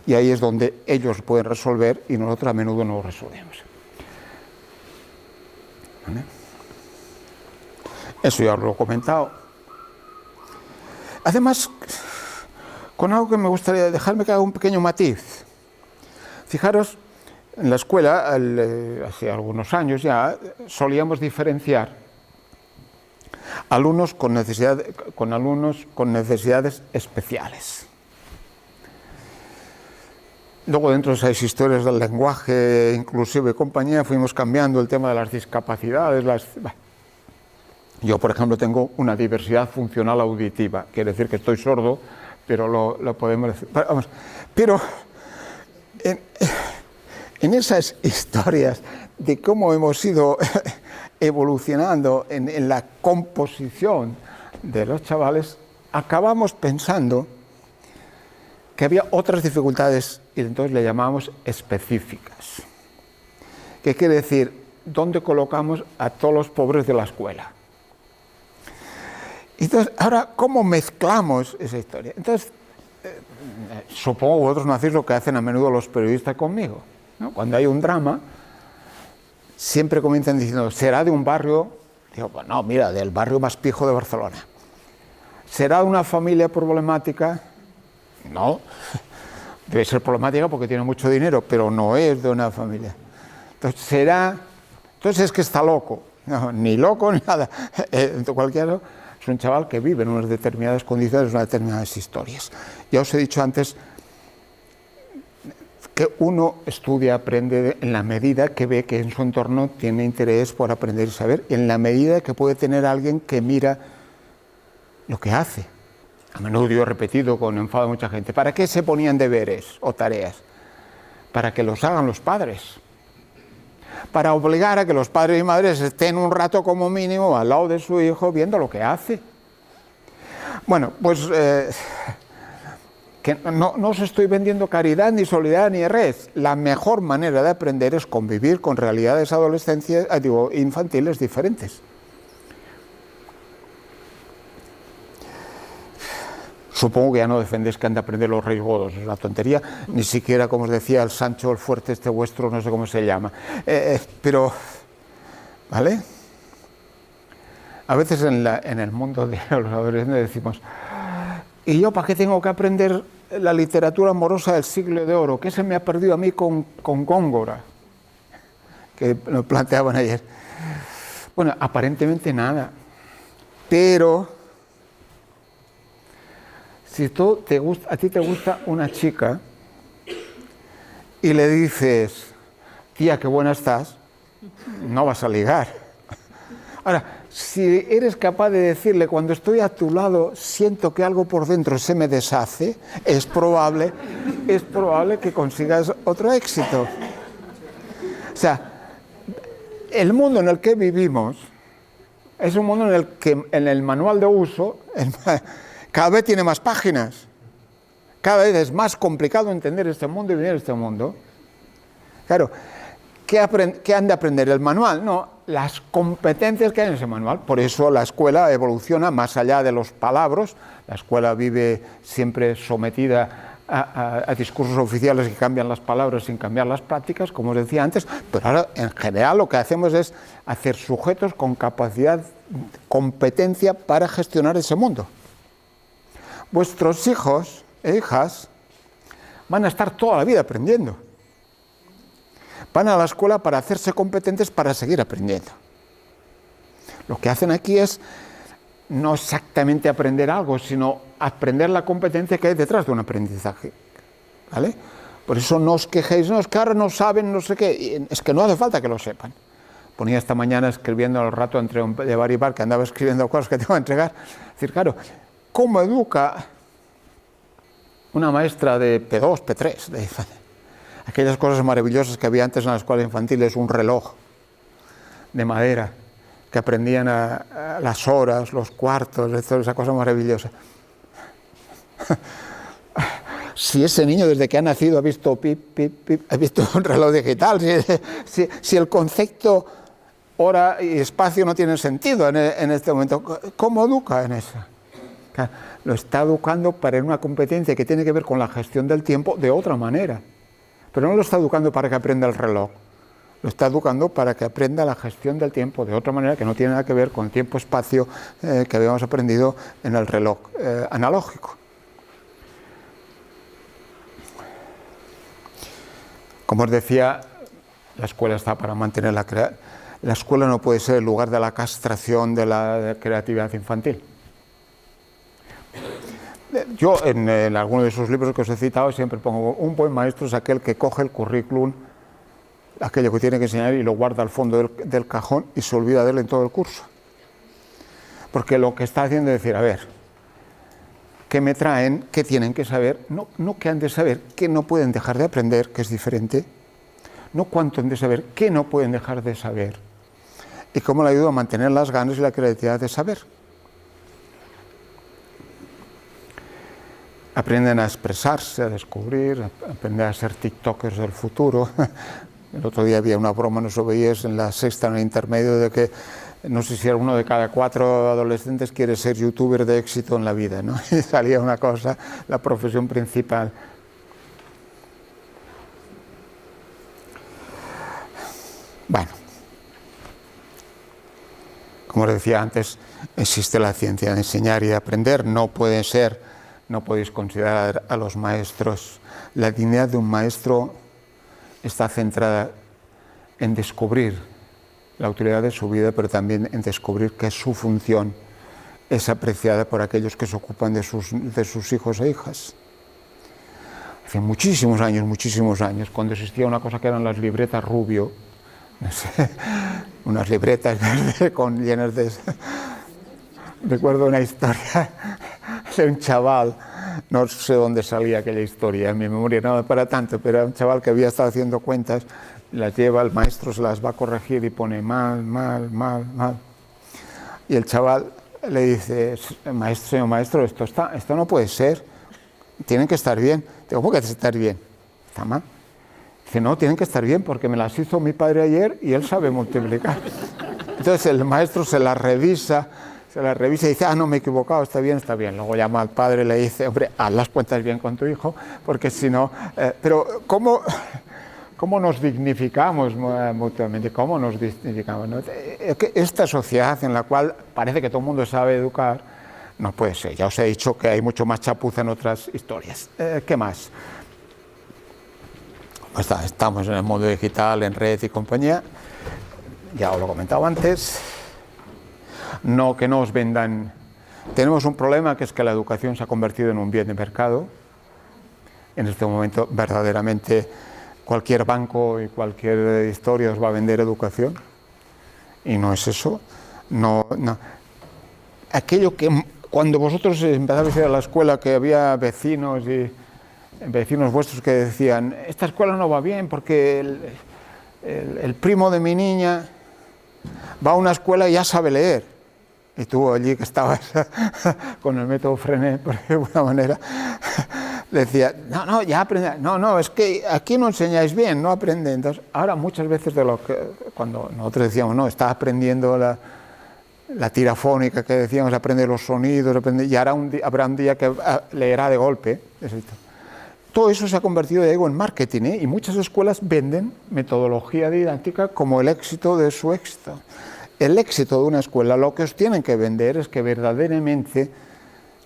A: Y ahí es donde ellos pueden resolver y nosotros a menudo no lo resolvemos. ¿Vale? Eso ya os lo he comentado. Además, con algo que me gustaría dejarme que haga un pequeño matiz. Fijaros, en la escuela, hace algunos años ya, solíamos diferenciar alumnos con necesidades especiales. Luego, dentro de esas historias del lenguaje inclusivo y compañía, fuimos cambiando el tema de las discapacidades. Yo, por ejemplo, tengo una diversidad funcional auditiva, quiere decir que estoy sordo, pero lo podemos decir. Pero en esas historias de cómo hemos ido evolucionando en la composición de los chavales, acabamos pensando que había otras dificultades y entonces le llamábamos específicas. ¿Qué quiere decir? ¿Dónde colocamos a todos los pobres de la escuela? Entonces, ahora, ¿cómo mezclamos esa historia? Entonces, supongo que vosotros no hacéis lo que hacen a menudo los periodistas conmigo, ¿no? Cuando hay un drama, siempre comienzan diciendo, ¿será de un barrio? Digo, pues no, mira, del barrio más pijo de Barcelona. ¿Será de una familia problemática? No, debe ser problemática porque tiene mucho dinero, pero no es de una familia. Entonces es que está loco. No, ni loco ni nada. En cualquier caso, es un chaval que vive en unas determinadas condiciones, unas determinadas historias. Ya os he dicho antes que uno estudia, aprende en la medida que ve que en su entorno tiene interés por aprender y saber, y en la medida que puede tener alguien que mira lo que hace. A menudo yo he repetido con enfado a mucha gente, ¿para qué se ponían deberes o tareas? Para que los hagan los padres. Para obligar a que los padres y madres estén un rato como mínimo al lado de su hijo viendo lo que hace. Bueno, pues que no os estoy vendiendo caridad, ni solidaridad, ni res. La mejor manera de aprender es convivir con realidades infantiles diferentes. Supongo que ya no defendéis que han de aprender los reyes godos, es una tontería, ni siquiera, como os decía, el Sancho el Fuerte este vuestro, no sé cómo se llama. Pero, ¿vale? A veces en el mundo de los adolescentes decimos, ¿y yo para qué tengo que aprender la literatura amorosa del siglo de oro? ¿Qué se me ha perdido a mí con Góngora? Que nos planteaban ayer. Bueno, aparentemente nada, pero si a ti te gusta una chica y le dices, tía, qué buena estás, no vas a ligar. Ahora, si eres capaz de decirle, cuando estoy a tu lado, siento que algo por dentro se me deshace, es probable que consigas otro éxito. O sea, el mundo en el que vivimos es un mundo en el que en el manual de uso cada vez tiene más páginas, cada vez es más complicado entender este mundo y vivir este mundo. Claro, ¿qué han de aprender? ¿El manual? No, las competencias que hay en ese manual. Por eso la escuela evoluciona más allá de los palabras. La escuela vive siempre sometida a discursos oficiales que cambian las palabras sin cambiar las prácticas, como os decía antes, pero ahora en general lo que hacemos es hacer sujetos con capacidad, competencia para gestionar ese mundo. vuestros hijos e hijas van a estar toda la vida aprendiendo. Van a la escuela para hacerse competentes para seguir aprendiendo. Lo que hacen aquí es no exactamente aprender algo, sino aprender la competencia que hay detrás de un aprendizaje. ¿Vale? Por eso no os quejéis, no, es que ahora no saben, no sé qué, es que no hace falta que lo sepan. Ponía esta mañana escribiendo al rato entre de bar y bar, que andaba escribiendo cosas que tengo que entregar. Es decir, claro, ¿cómo educa una maestra de P2, P3? Aquellas cosas maravillosas que había antes en las escuelas infantiles, un reloj de madera, que aprendían a las horas, los cuartos, esa cosa maravillosa. Si ese niño desde que ha nacido ha visto pip, pip, pip, ha visto un reloj digital, si el concepto hora y espacio no tiene sentido en este momento, ¿cómo educa en eso? Claro, lo está educando para una competencia que tiene que ver con la gestión del tiempo de otra manera, pero no lo está educando para que aprenda el reloj, lo está educando para que aprenda la gestión del tiempo de otra manera que no tiene nada que ver con el tiempo-espacio que habíamos aprendido en el reloj analógico. Como os decía, la escuela está para mantener la escuela no puede ser el lugar de la castración de la creatividad infantil. Yo en alguno de esos libros que os he citado siempre pongo un buen maestro es aquel que coge el currículum, aquello que tiene que enseñar y lo guarda al fondo del cajón y se olvida de él en todo el curso. Porque lo que está haciendo es decir, a ver, ¿qué me traen? ¿Qué tienen que saber? No qué han de saber, qué no pueden dejar de aprender, que es diferente. No cuánto han de saber, qué no pueden dejar de saber. Y cómo le ayudo a mantener las ganas y la creatividad de saber. Aprenden a expresarse, a descubrir, aprenden a ser tiktokers del futuro. El otro día había una broma, no os veíais en la sexta, en el intermedio, de que no sé si uno de cada 4 adolescentes quiere ser youtuber de éxito en la vida, ¿no? Y salía una cosa, la profesión principal. Bueno, como os decía antes, existe la ciencia de enseñar y de aprender, no podéis considerar a los maestros. La dignidad de un maestro está centrada en descubrir la utilidad de su vida, pero también en descubrir que su función es apreciada por aquellos que se ocupan de sus hijos e hijas. Hace muchísimos años, cuando existía una cosa que eran las libretas Rubio, no sé, unas libretas llenas de... Recuerdo una historia de un chaval, no sé dónde salía aquella historia, en mi memoria no para tanto, pero era un chaval que había estado haciendo cuentas, las lleva, el maestro se las va a corregir y pone mal. Y el chaval le dice, señor maestro, esto no puede ser, tienen que estar bien. Digo, ¿cómo que estar bien? ¿Está mal? Dice, no, tienen que estar bien porque me las hizo mi padre ayer y él sabe multiplicar. Entonces el maestro se las revisa y dice, no, me he equivocado, está bien. Luego llama al padre y le dice, hombre, haz las cuentas bien con tu hijo, porque si no... pero ¿cómo nos dignificamos mutuamente? ¿Cómo nos dignificamos? ¿No? Esta sociedad en la cual parece que todo el mundo sabe educar, no puede ser. Ya os he dicho que hay mucho más chapuza en otras historias. ¿Qué más? Pues estamos en el mundo digital, en red y compañía. Ya os lo he comentado antes. No que no os vendan. Tenemos un problema, que es que la educación se ha convertido en un bien de mercado. En este momento, verdaderamente, cualquier banco y cualquier historia os va a vender educación. Y no es eso. No. Aquello que cuando vosotros empezabais a ir a la escuela, que había vecinos vuestros que decían, esta escuela no va bien porque el primo de mi niña va a una escuela y ya sabe leer. Y tú allí que estabas con el método Frenet, por alguna manera, decía, no, ya aprende. No, es que aquí no enseñáis bien, no aprende. Entonces, ahora muchas veces cuando nosotros decíamos, no, está aprendiendo la tirafónica, que decíamos, aprende los sonidos, y ahora habrá un día que leerá de golpe. Todo eso se ha convertido, digo, en marketing, y muchas escuelas venden metodología didáctica como el éxito de su éxito. El éxito de una escuela, lo que os tienen que vender es que verdaderamente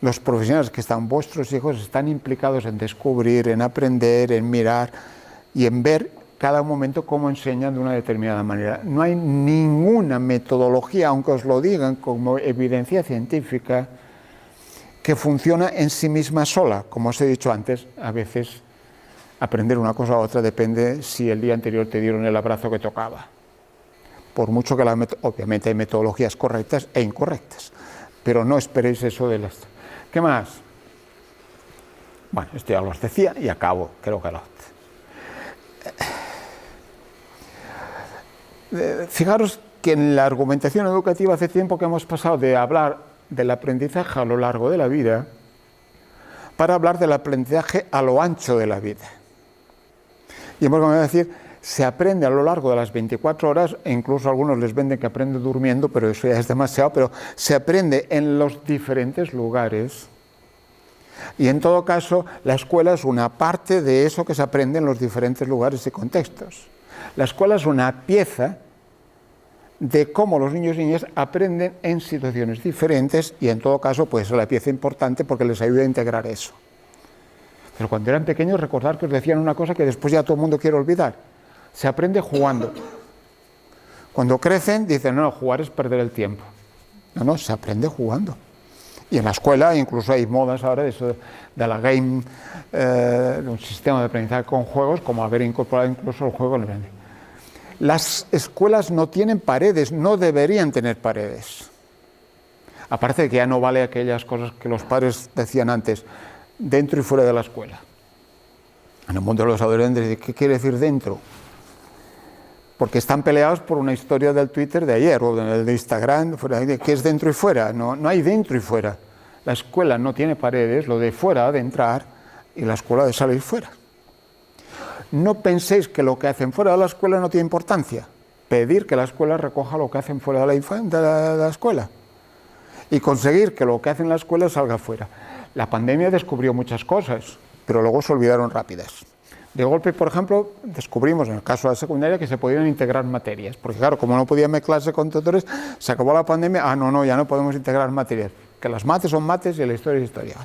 A: los profesionales que están, vuestros hijos, están implicados en descubrir, en aprender, en mirar y en ver cada momento cómo enseñan de una determinada manera. No hay ninguna metodología, aunque os lo digan como evidencia científica, que funciona en sí misma sola. Como os he dicho antes, a veces aprender una cosa u otra depende si el día anterior te dieron el abrazo que tocaba. Por mucho que obviamente hay metodologías correctas e incorrectas, pero no esperéis eso de las... ¿Qué más? Bueno, esto ya los decía y acabo, creo que lo... Fijaros que en la argumentación educativa hace tiempo que hemos pasado de hablar del aprendizaje a lo largo de la vida para hablar del aprendizaje a lo ancho de la vida. Y hemos comenzado a decir, se aprende a lo largo de las 24 horas, e incluso algunos les venden que aprende durmiendo, pero eso ya es demasiado, pero se aprende en los diferentes lugares. Y en todo caso, la escuela es una parte de eso que se aprende en los diferentes lugares y contextos. La escuela es una pieza de cómo los niños y niñas aprenden en situaciones diferentes y en todo caso puede ser la pieza importante porque les ayuda a integrar eso. Pero cuando eran pequeños, recordad que os decían una cosa que después ya todo el mundo quiere olvidar. Se aprende jugando. Cuando crecen dicen, no, jugar es perder el tiempo. No, se aprende jugando. Y en la escuela incluso hay modas ahora de eso de la game, de un sistema de aprendizaje con juegos, como haber incorporado incluso el juego en el aprendizaje. Las escuelas no tienen paredes, no deberían tener paredes. Aparte de que ya no vale aquellas cosas que los padres decían antes, dentro y fuera de la escuela. En el mundo de los adolescentes, ¿qué quiere decir dentro? Porque están peleados por una historia del Twitter de ayer o del de Instagram, ¿qué es dentro y fuera? No hay dentro y fuera. La escuela no tiene paredes, lo de fuera ha de entrar y la escuela ha de salir fuera. No penséis que lo que hacen fuera de la escuela no tiene importancia. Pedir que la escuela recoja lo que hacen fuera de la escuela y conseguir que lo que hacen en la escuela salga fuera. La pandemia descubrió muchas cosas, pero luego se olvidaron rápidas. De golpe, por ejemplo, descubrimos en el caso de la secundaria que se podían integrar materias, porque claro, como no podía mezclarse con tutores, se acabó la pandemia, ya no podemos integrar materias, que las mates son mates y la historia es historia.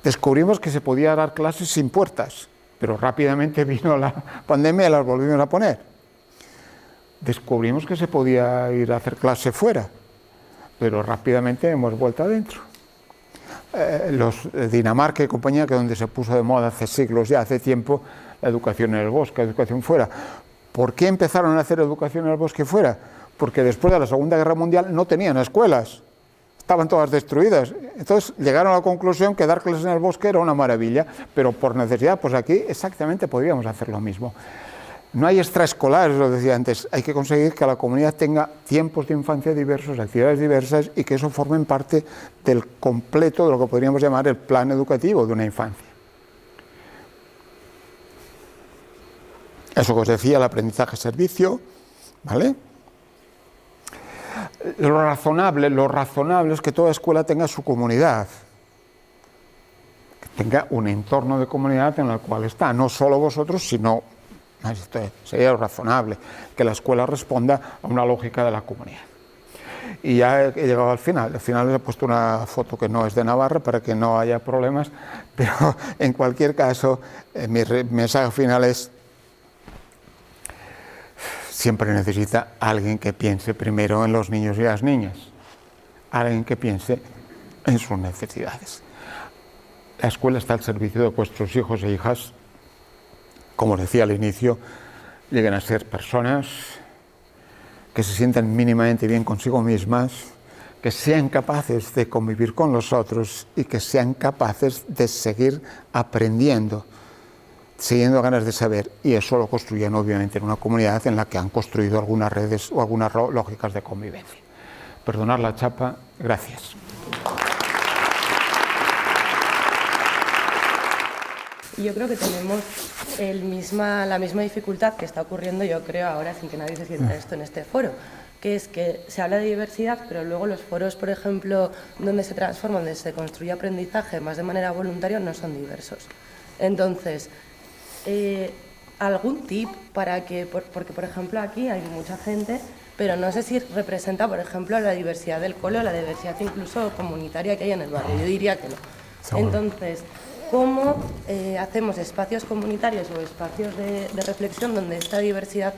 A: Descubrimos que se podía dar clases sin puertas, pero rápidamente vino la pandemia y las volvimos a poner. Descubrimos que se podía ir a hacer clase fuera, pero rápidamente hemos vuelto adentro. Dinamarca y compañía, que es donde se puso de moda hace siglos ya, hace tiempo, la educación en el bosque, la educación fuera. ¿Por qué empezaron a hacer educación en el bosque fuera? Porque después de la Segunda Guerra Mundial no tenían escuelas, estaban todas destruidas. Entonces llegaron a la conclusión que dar clases en el bosque era una maravilla, pero por necesidad, pues aquí exactamente podríamos hacer lo mismo. No hay extraescolares, lo decía antes, hay que conseguir que la comunidad tenga tiempos de infancia diversos, actividades diversas y que eso formen parte del completo de lo que podríamos llamar el plan educativo de una infancia. Eso que os decía, el aprendizaje-servicio, ¿vale? Lo razonable es que toda escuela tenga su comunidad, que tenga un entorno de comunidad en el cual está, no solo vosotros, sino... Esto sería lo razonable, que la escuela responda a una lógica de la comunidad. Y ya he llegado al final. Al final les he puesto una foto que no es de Navarra para que no haya problemas, pero en cualquier caso, mi mensaje final es: siempre necesita alguien que piense primero en los niños y las niñas, alguien que piense en sus necesidades. La escuela está al servicio de vuestros hijos e hijas. Como os decía al inicio, lleguen a ser personas que se sientan mínimamente bien consigo mismas, que sean capaces de convivir con los otros y que sean capaces de seguir aprendiendo, siguiendo ganas de saber. Y eso lo construyen obviamente en una comunidad en la que han construido algunas redes o algunas lógicas de convivencia. Perdonad la chapa, gracias.
B: Yo creo que tenemos la misma dificultad que está ocurriendo, yo creo, ahora, sin que nadie se sienta esto en este foro, que es que se habla de diversidad, pero luego los foros, por ejemplo, donde se transforma, donde se construye aprendizaje más de manera voluntaria, no son diversos. Entonces, algún tip para que, porque por ejemplo aquí hay mucha gente, pero no sé si representa, por ejemplo, la diversidad del cole o la diversidad incluso comunitaria que hay en el barrio. Yo diría que no.
A: Seguro.
B: Entonces, ¿cómo hacemos espacios comunitarios o espacios de reflexión donde esta diversidad,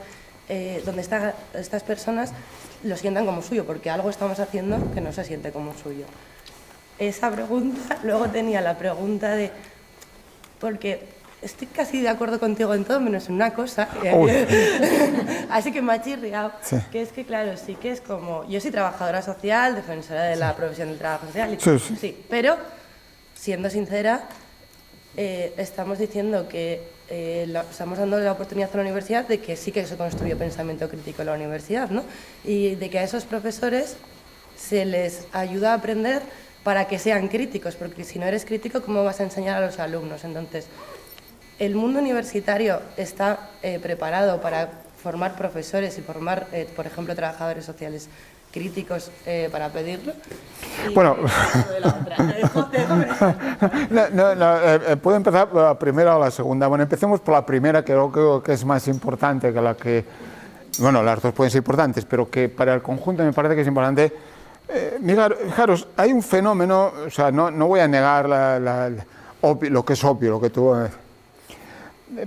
B: donde estas personas lo sientan como suyo? Porque algo estamos haciendo que no se siente como suyo. Esa pregunta, luego tenía la pregunta de, porque estoy casi de acuerdo contigo en todo, menos en una cosa, así que me ha chirriado, sí. Que es que claro, sí que es como, yo soy trabajadora social, defensora de la profesión del trabajo social, y sí, pero siendo sincera, estamos diciendo que estamos dando la oportunidad a la universidad de que sí que se construye pensamiento crítico en la universidad, ¿no? Y de que a esos profesores se les ayuda a aprender para que sean críticos, porque si no eres crítico, ¿cómo vas a enseñar a los alumnos? Entonces, el mundo universitario está preparado para formar profesores y formar, por ejemplo, trabajadores sociales críticos para pedirlo. Y
A: bueno, puedo empezar por la primera o la segunda. Bueno, empecemos por la primera, que creo que es más importante que la que... Bueno, las dos pueden ser importantes, pero que para el conjunto me parece que es importante. Fijaros, hay un fenómeno, o sea, no voy a negar lo que es obvio, lo que tú...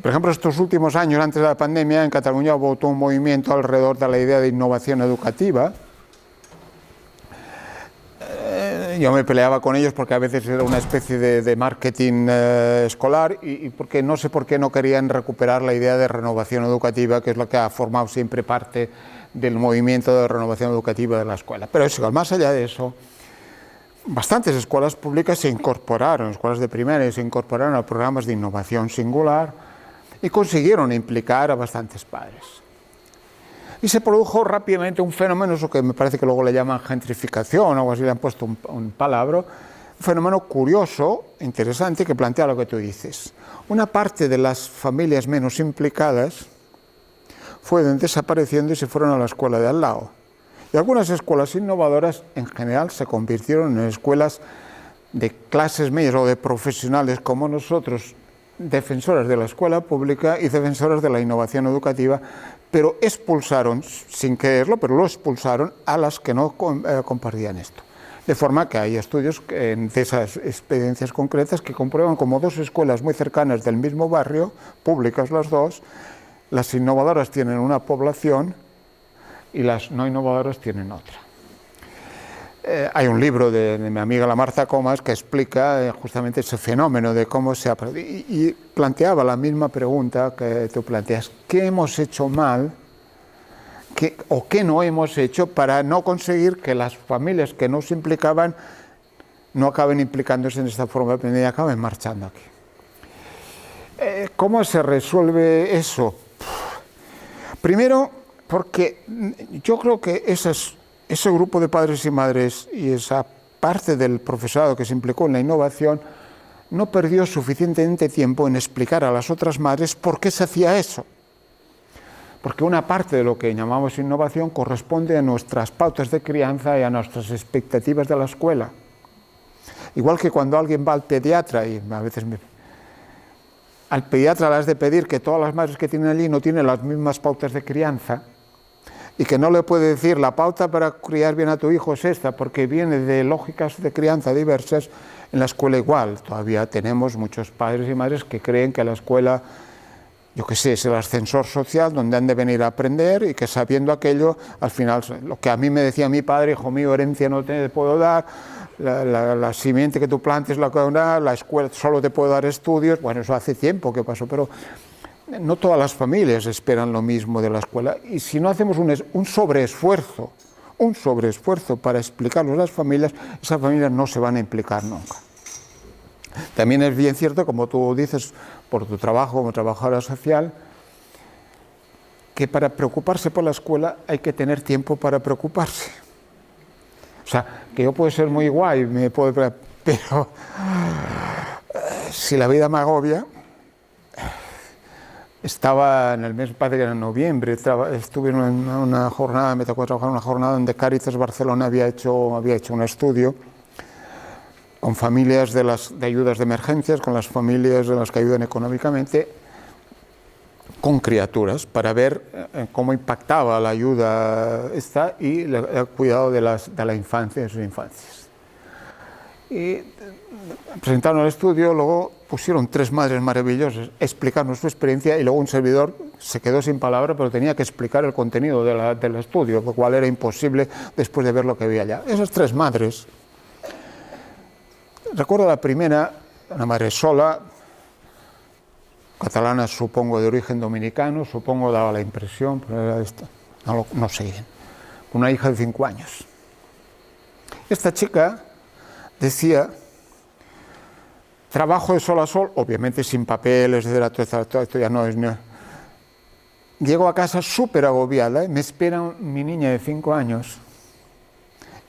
A: Por ejemplo, estos últimos años, antes de la pandemia, en Cataluña hubo todo un movimiento alrededor de la idea de innovación educativa. Yo me peleaba con ellos porque a veces era una especie de marketing escolar y porque no sé por qué no querían recuperar la idea de renovación educativa, que es lo que ha formado siempre parte del movimiento de renovación educativa de la escuela. Pero es igual, más allá de eso, bastantes escuelas públicas se incorporaron, escuelas de primaria se incorporaron a programas de innovación singular y consiguieron implicar a bastantes padres. Y se produjo rápidamente un fenómeno, eso que me parece que luego le llaman gentrificación o algo así, le han puesto un palabra, un fenómeno curioso, interesante, que plantea lo que tú dices. Una parte de las familias menos implicadas fueron desapareciendo y se fueron a la escuela de al lado. Y algunas escuelas innovadoras en general se convirtieron en escuelas de clases medias o de profesionales como nosotros, defensoras de la escuela pública y defensoras de la innovación educativa, pero expulsaron, sin quererlo, pero lo expulsaron a las que no compartían esto. De forma que hay estudios de esas experiencias concretas que comprueban como dos escuelas muy cercanas del mismo barrio, públicas las dos, las innovadoras tienen una población y las no innovadoras tienen otra. Hay un libro de mi amiga la Marta Comas que explica justamente ese fenómeno de cómo se ha... Y planteaba la misma pregunta que tú planteas. ¿Qué hemos hecho mal o qué no hemos hecho para no conseguir que las familias que no se implicaban no acaben implicándose en esta forma de aprender y acaben marchando aquí? ¿Cómo se resuelve eso? Primero, porque yo creo que ese grupo de padres y madres y esa parte del profesorado que se implicó en la innovación no perdió suficientemente tiempo en explicar a las otras madres por qué se hacía eso. Porque una parte de lo que llamamos innovación corresponde a nuestras pautas de crianza y a nuestras expectativas de la escuela. Igual que cuando alguien va al pediatra, y a veces al pediatra le has de pedir que todas las madres que tienen allí no tienen las mismas pautas de crianza, y que no le puede decir la pauta para criar bien a tu hijo es esta, porque viene de lógicas de crianza diversas. En la escuela igual, todavía tenemos muchos padres y madres que creen que la escuela, yo qué sé, es el ascensor social donde han de venir a aprender y que sabiendo aquello, al final, lo que a mí me decía mi padre, hijo mío, herencia no te puedo dar, la simiente que tú plantes la escuela solo te puede dar estudios. Bueno, eso hace tiempo que pasó, pero no todas las familias esperan lo mismo de la escuela, y si no hacemos un sobreesfuerzo para explicarlo a las familias, esas familias no se van a implicar nunca. También es bien cierto, como tú dices, por tu trabajo como trabajadora social, que para preocuparse por la escuela hay que tener tiempo para preocuparse. O sea, que yo puedo ser muy guay, pero si la vida me agobia... Estaba en el mes, parece que era en noviembre, estuve en una jornada, me tocó trabajar en una jornada donde Cáritas Barcelona había hecho un estudio con familias de ayudas de emergencias, con las familias de las que ayudan económicamente, con criaturas para ver cómo impactaba la ayuda esta y el cuidado de la infancia, de sus infancias. Y presentaron el estudio, luego pusieron 3 madres maravillosas, explicaron su experiencia y luego un servidor se quedó sin palabras, pero tenía que explicar el contenido del estudio, lo cual era imposible después de ver lo que había allá. Esas 3 madres, recuerdo la primera, una madre sola, catalana, supongo de origen dominicano, supongo daba la impresión, pero era esto, no sé bien, una hija de 5 años. Esta chica decía, trabajo de sol a sol, obviamente sin papeles, todo esto ya no es... Llego a casa súper agobiada, me espera mi niña de 5 años.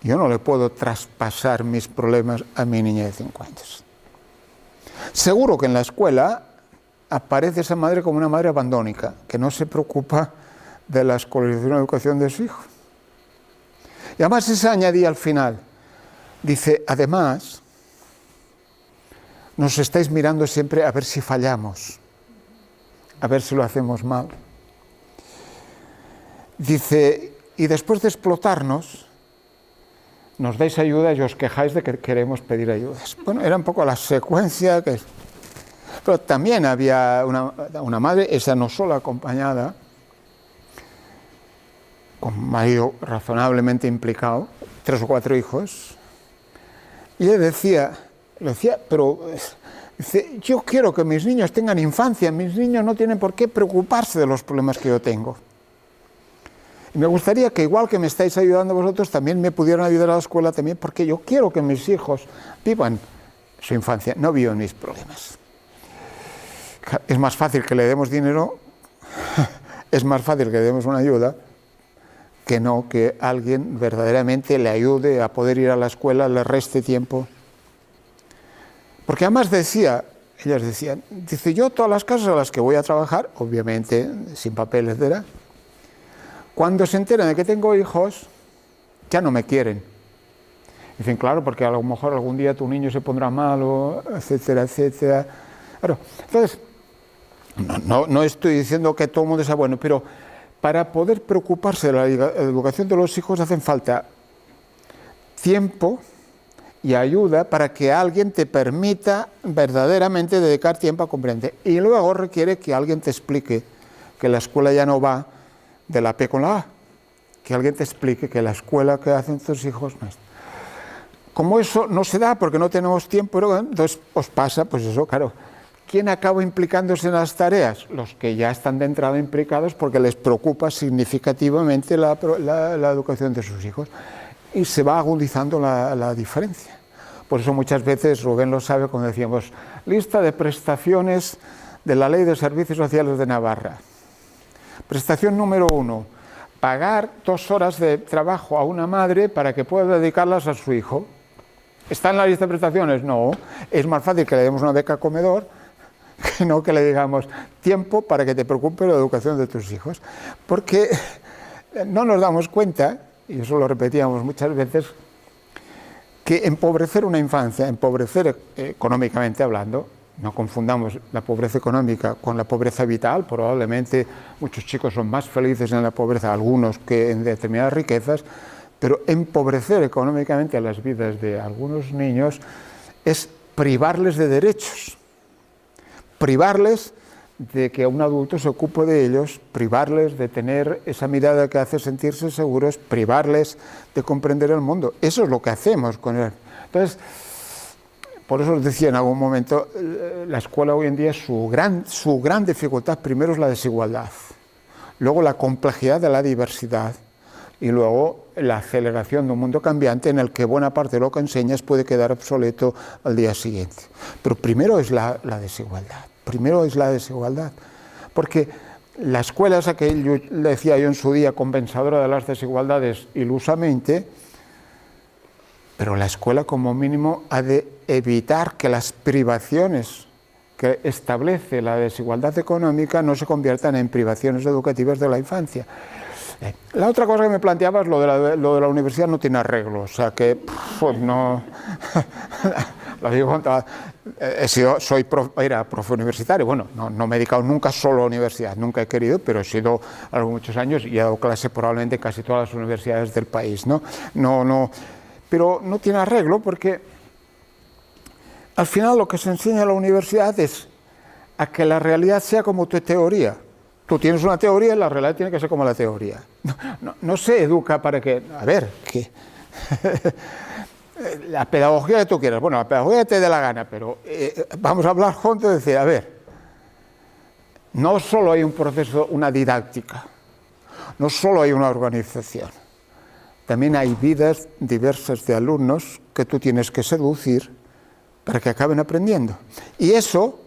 A: Yo no le puedo traspasar mis problemas a mi niña de 5 años. Seguro que en la escuela aparece esa madre como una madre abandónica, que no se preocupa de la escolarización y educación de su hijo. Y además se añadía al final, dice, además, nos estáis mirando siempre a ver si fallamos, a ver si lo hacemos mal. Dice, y después de explotarnos, nos dais ayuda y os quejáis de que queremos pedir ayudas. Bueno, era un poco la secuencia que... Pero también había una madre, esa no sola, acompañada, con un marido razonablemente implicado, 3 o 4 hijos, y ella decía, pero dice, yo quiero que mis niños tengan infancia, mis niños no tienen por qué preocuparse de los problemas que yo tengo. Y me gustaría que igual que me estáis ayudando vosotros, también me pudieran ayudar a la escuela también, porque yo quiero que mis hijos vivan su infancia, no vivan mis problemas. Es más fácil que le demos dinero, es más fácil que le demos una ayuda, que no que alguien verdaderamente le ayude a poder ir a la escuela, le reste tiempo. Porque además ellas decían, dice, yo todas las casas a las que voy a trabajar, obviamente sin papeles, etc., cuando se enteran de que tengo hijos, ya no me quieren. Dicen, claro, porque a lo mejor algún día tu niño se pondrá malo, etcétera, etcétera. Claro, entonces, no estoy diciendo que todo el mundo sea bueno, pero para poder preocuparse de la educación de los hijos hacen falta tiempo y ayuda para que alguien te permita verdaderamente dedicar tiempo a comprender. Y luego requiere que alguien te explique que la escuela ya no va de la P con la A, que alguien te explique que la escuela que hacen tus hijos no es. Como eso no se da porque no tenemos tiempo, entonces os pasa, pues eso, claro. ¿Quién acaba implicándose en las tareas? Los que ya están de entrada implicados porque les preocupa significativamente la educación de sus hijos. Y se va agudizando la diferencia. Por eso muchas veces, Rubén lo sabe, cuando decíamos, lista de prestaciones de la Ley de Servicios Sociales de Navarra. Prestación número 1, pagar 2 horas de trabajo a una madre para que pueda dedicarlas a su hijo. ¿Está en la lista de prestaciones? No. Es más fácil que le demos una beca comedor que no que le digamos tiempo para que te preocupes de la educación de tus hijos. Porque no nos damos cuenta, y eso lo repetíamos muchas veces, que empobrecer una infancia, empobrecer económicamente hablando, no confundamos la pobreza económica con la pobreza vital, probablemente muchos chicos son más felices en la pobreza, algunos que en determinadas riquezas, pero empobrecer económicamente las vidas de algunos niños es privarles de derechos, privarles de que un adulto se ocupe de ellos, privarles de tener esa mirada que hace sentirse seguros, privarles de comprender el mundo. Eso es lo que hacemos con él. Entonces, por eso os decía en algún momento, la escuela hoy en día, su gran dificultad primero es la desigualdad, luego la complejidad de la diversidad y luego la aceleración de un mundo cambiante en el que buena parte de lo que enseñas puede quedar obsoleto al día siguiente. Pero primero es la desigualdad. Primero es la desigualdad, porque la escuela esa que le decía yo en su día, compensadora de las desigualdades ilusamente, pero la escuela como mínimo ha de evitar que las privaciones que establece la desigualdad económica no se conviertan en privaciones educativas de la infancia. La otra cosa que me planteabas, lo de la universidad no tiene arreglo, o sea que pues no... lo digo, era profe universitario, bueno, no me he dedicado nunca solo a universidad, nunca he querido, pero he sido a lo largo de muchos años y he dado clase probablemente en casi todas las universidades del país, ¿no? Pero no tiene arreglo porque al final lo que se enseña en la universidad es a que la realidad sea como tu teoría. Tú tienes una teoría y la realidad tiene que ser como la teoría. No se educa para que, a ver, que la pedagogía que tú quieras, bueno, la pedagogía que te dé la gana, pero vamos a hablar juntos y decir, a ver, no solo hay un proceso, una didáctica, no solo hay una organización, también hay vidas diversas de alumnos que tú tienes que seducir para que acaben aprendiendo. Y eso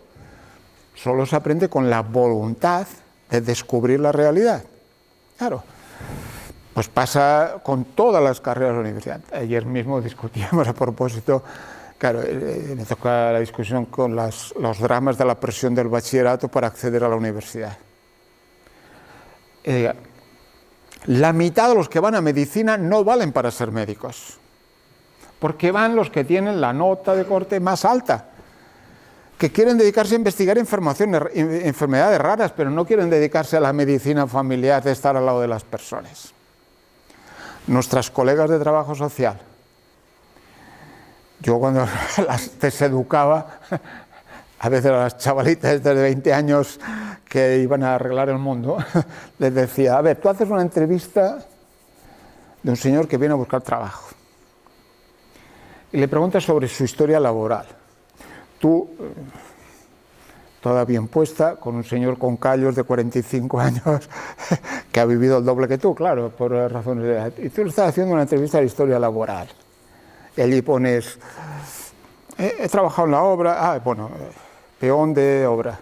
A: solo se aprende con la voluntad de descubrir la realidad. Claro, pues pasa con todas las carreras de la universidad. Ayer mismo discutíamos a propósito, claro, me toca la discusión con los dramas de la presión del bachillerato para acceder a la universidad. La mitad de los que van a medicina no valen para ser médicos, porque van los que tienen la nota de corte más alta, que quieren dedicarse a investigar enfermedades raras, pero no quieren dedicarse a la medicina familiar de estar al lado de las personas. Nuestras colegas de trabajo social, yo cuando las deseducaba, a veces a las chavalitas de 20 años que iban a arreglar el mundo, les decía, a ver, tú haces una entrevista de un señor que viene a buscar trabajo y le preguntas sobre su historia laboral. Tú, toda bien puesta, con un señor con callos de 45 años que ha vivido el doble que tú, claro, por razones de edad. Y tú le estás haciendo una entrevista de historia laboral. Y allí pones, he trabajado en la obra, peón de obra.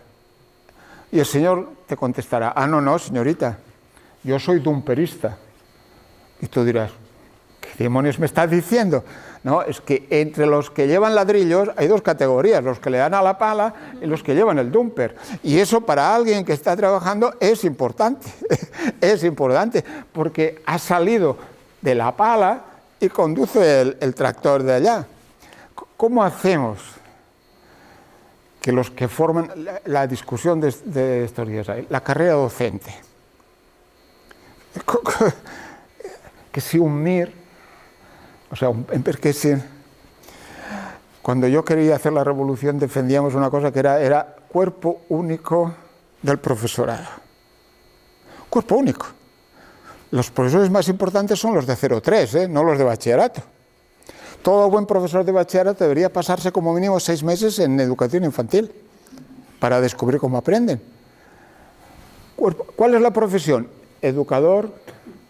A: Y el señor te contestará, no, señorita, yo soy dumperista. Y tú dirás, ¿qué demonios me estás diciendo? No, es que entre los que llevan ladrillos hay dos categorías, los que le dan a la pala y los que llevan el dumper. Y eso para alguien que está trabajando es importante, es importante, porque ha salido de la pala y conduce el tractor de allá. ¿Cómo hacemos que los que forman la discusión de estos días, la carrera docente, que si un MIR, o sea, porque cuando yo quería hacer la revolución defendíamos una cosa que era cuerpo único del profesorado. Cuerpo único. Los profesores más importantes son los de 0-3, no los de bachillerato. Todo buen profesor de bachillerato debería pasarse como mínimo 6 meses en educación infantil para descubrir cómo aprenden. ¿Cuál es la profesión? Educador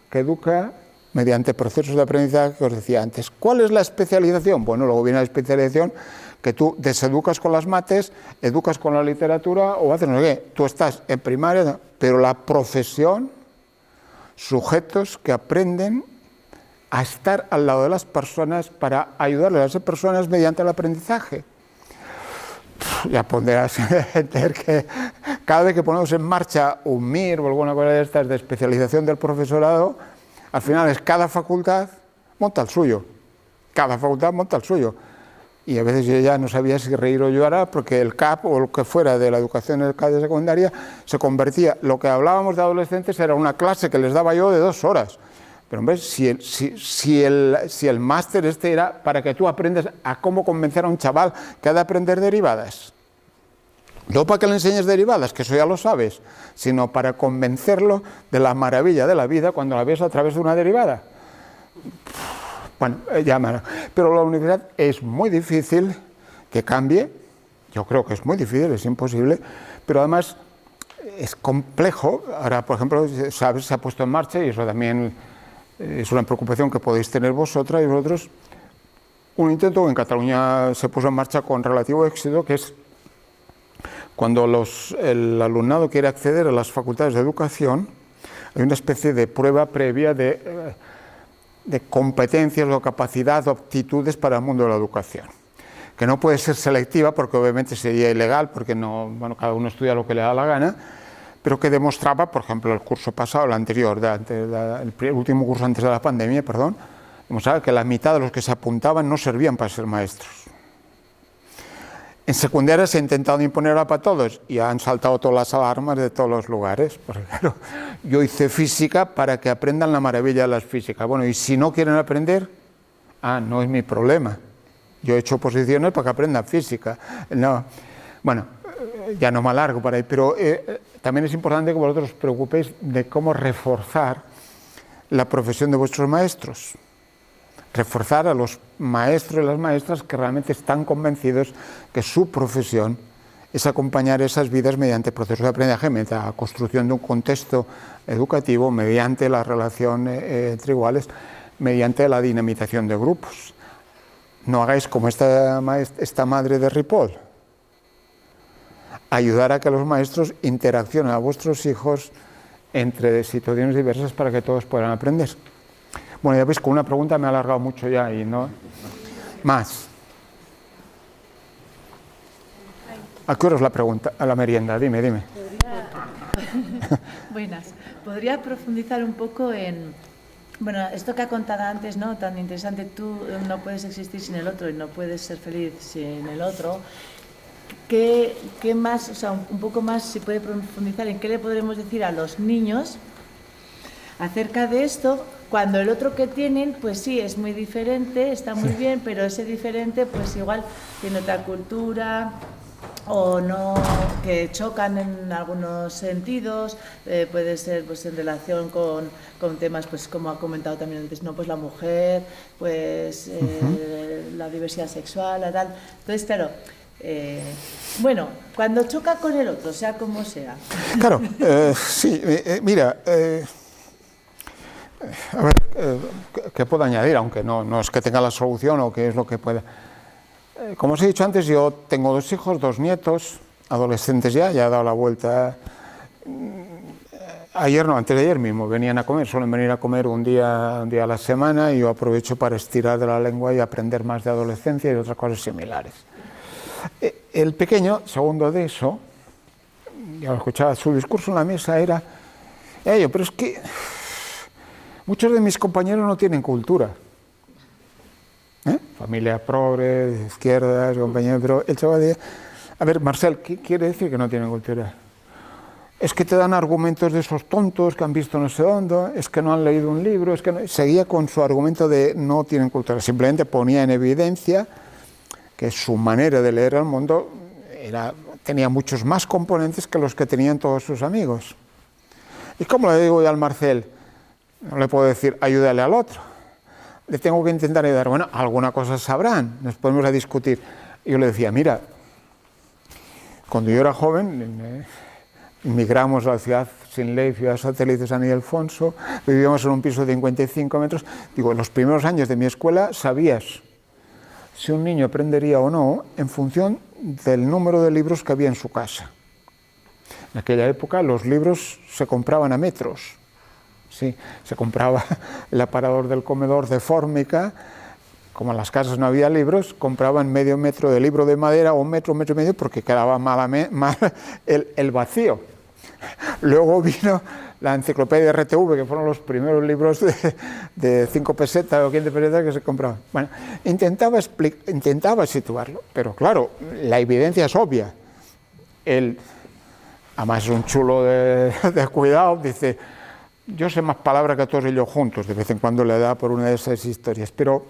A: que educa mediante procesos de aprendizaje que os decía antes. ¿Cuál es la especialización? Bueno, luego viene la especialización que tú deseducas con las mates, educas con la literatura o haces no sé qué. Tú estás en primaria, pero la profesión, sujetos que aprenden a estar al lado de las personas para ayudarles a esas personas mediante el aprendizaje. Ya podrás entender que cada vez que ponemos en marcha un MIR o alguna cosa de estas de especialización del profesorado, al final es cada facultad monta el suyo, cada facultad monta el suyo. Y a veces yo ya no sabía si reír o llorar porque el CAP o lo que fuera de la educación en el CAP de secundaria se convertía, lo que hablábamos de adolescentes era una clase que les daba yo de 2 horas. Pero hombre, si el máster era para que tú aprendas a cómo convencer a un chaval que ha de aprender derivadas. No para que le enseñes derivadas, que eso ya lo sabes, sino para convencerlo de la maravilla de la vida cuando la ves a través de una derivada. Bueno, pero la universidad es muy difícil que cambie, yo creo que es muy difícil, es imposible, pero además es complejo. Ahora, por ejemplo, sabes, se ha puesto en marcha, y eso también es una preocupación que podéis tener vosotras y vosotros, un intento que en Cataluña se puso en marcha con relativo éxito, que es cuando el alumnado quiere acceder a las facultades de educación, hay una especie de prueba previa de competencias o capacidad o aptitudes para el mundo de la educación, que no puede ser selectiva porque obviamente sería ilegal, porque cada uno estudia lo que le da la gana, pero que demostraba, por ejemplo, el curso pasado, el anterior, el último curso antes de la pandemia, demostraba que la mitad de los que se apuntaban no servían para ser maestros. En secundaria se ha intentado imponer para todos y han saltado todas las alarmas de todos los lugares. Porque claro, yo hice física para que aprendan la maravilla de las físicas. Bueno, y si no quieren aprender, no es mi problema. Yo he hecho oposiciones para que aprendan física. No, bueno, ya no me alargo por ahí, pero también es importante que vosotros os preocupéis de cómo reforzar la profesión de vuestros maestros. Reforzar a los maestros y las maestras que realmente están convencidos que su profesión es acompañar esas vidas mediante procesos de aprendizaje, mediante la construcción de un contexto educativo, mediante la relación entre iguales, mediante la dinamización de grupos. No hagáis como esta madre de Ripoll. Ayudar a que los maestros interaccionen a vuestros hijos entre situaciones diversas para que todos puedan aprender. Bueno, ya veis, con una pregunta me he alargado mucho ya y no... Más. ¿A qué hora es la pregunta? A la merienda, dime.
C: Buenas. ¿Podría profundizar un poco en... Bueno, esto que ha contado antes, ¿no? Tan interesante, tú no puedes existir sin el otro y no puedes ser feliz sin el otro. ¿Qué más, o sea, un poco más, si puede profundizar, en qué le podremos decir a los niños acerca de esto, cuando el otro que tienen, pues sí, es muy diferente, está muy bien, pero ese diferente, pues igual tiene otra cultura o no, que chocan en algunos sentidos, puede ser pues en relación con temas, pues como ha comentado también antes, no, pues la mujer, pues la diversidad sexual, la tal. Entonces, claro, bueno, cuando choca con el otro, sea como sea.
A: Claro, sí, mira, a ver, ¿qué puedo añadir? Aunque no es que tenga la solución o que es lo que pueda. Como os he dicho antes, yo tengo 2 hijos, 2 nietos, adolescentes ya he dado la vuelta. Antes de ayer mismo venían a comer, suelen venir a comer un día a la semana y yo aprovecho para estirar de la lengua y aprender más de adolescencia y otras cosas similares. El pequeño, segundo de eso, ya lo escuchaba, su discurso en la mesa era, pero es que muchos de mis compañeros no tienen cultura. Familia progre, de izquierdas, compañeros, pero el chaval decía, a ver, Marcel, ¿qué quiere decir que no tienen cultura? Es que te dan argumentos de esos tontos que han visto no sé dónde, es que no han leído un libro, es que no... Seguía con su argumento de no tienen cultura, simplemente ponía en evidencia que su manera de leer el mundo tenía muchos más componentes que los que tenían todos sus amigos. ¿Y cómo le digo yo al Marcel? No le puedo decir, ayúdale al otro. Le tengo que intentar ayudar. Bueno, alguna cosa sabrán, nos ponemos a discutir. Y yo le decía, mira, cuando yo era joven, emigramos a la ciudad sin ley, ciudad satélite San Ildefonso, vivíamos en un piso de 55 metros. Digo, en los primeros años de mi escuela sabías si un niño aprendería o no en función del número de libros que había en su casa. En aquella época los libros se compraban a metros. Sí, se compraba el aparador del comedor de fórmica, como en las casas no había libros, compraban medio metro de libro de madera o un metro y medio porque quedaba mal el vacío. Luego vino la enciclopedia RTV, que fueron los primeros libros de 5 pesetas o 15 pesetas que se compraban. Bueno, intentaba situarlo, pero claro, la evidencia es obvia. Él, además es un chulo de cuidado, dice, yo sé más palabras que todos ellos juntos, de vez en cuando le da por una de esas historias, pero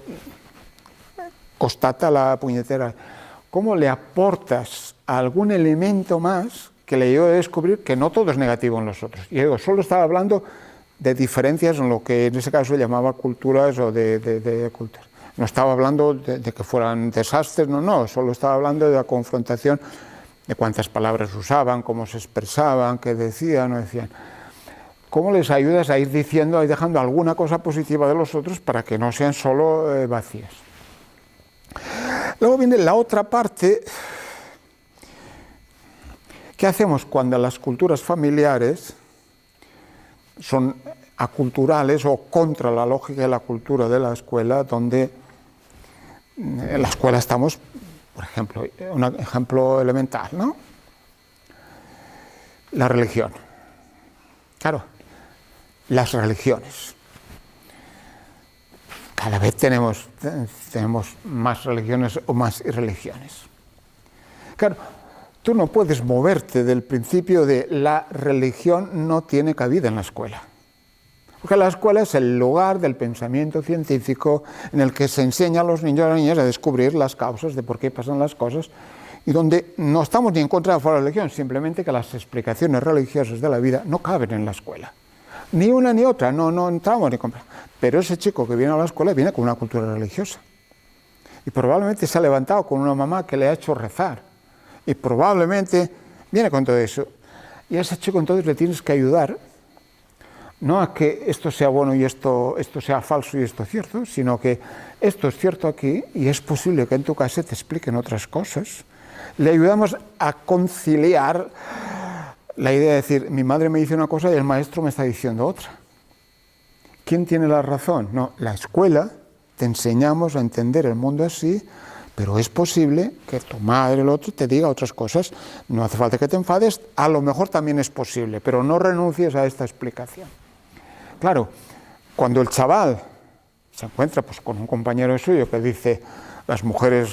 A: constata la puñetera. ¿Cómo le aportas algún elemento más que le lleve a descubrir que no todo es negativo en los otros? Y digo, solo estaba hablando de diferencias en lo que en ese caso llamaba culturas o de culturas. No estaba hablando de que fueran desastres, no, solo estaba hablando de la confrontación de cuántas palabras usaban, cómo se expresaban, qué decían, no decían. ¿Cómo les ayudas a ir diciendo, a ir dejando alguna cosa positiva de los otros para que no sean solo vacías? Luego viene la otra parte. ¿Qué hacemos cuando las culturas familiares son aculturales o contra la lógica de la cultura de la escuela, donde en la escuela estamos, por ejemplo, un ejemplo elemental, ¿no? La religión. Claro, las religiones. Cada vez tenemos más religiones o más irreligiones. Claro, tú no puedes moverte del principio de la religión no tiene cabida en la escuela. Porque la escuela es el lugar del pensamiento científico en el que se enseña a los niños y a las niñas a descubrir las causas de por qué pasan las cosas y donde no estamos ni en contra de la religión, simplemente que las explicaciones religiosas de la vida no caben en la escuela. Ni una ni otra, no entramos ni compramos. Pero ese chico que viene a la escuela viene con una cultura religiosa. Y probablemente se ha levantado con una mamá que le ha hecho rezar. Y probablemente viene con todo eso. Y a ese chico entonces le tienes que ayudar, no a que esto sea bueno y esto sea falso y esto cierto, sino que esto es cierto aquí y es posible que en tu casa te expliquen otras cosas. Le ayudamos a conciliar la idea de decir, mi madre me dice una cosa y el maestro me está diciendo otra. ¿Quién tiene la razón? No, la escuela te enseñamos a entender el mundo así, pero es posible que tu madre, el otro, te diga otras cosas. No hace falta que te enfades, a lo mejor también es posible, pero no renuncies a esta explicación. Claro, cuando el chaval se encuentra pues, con un compañero suyo que dice las mujeres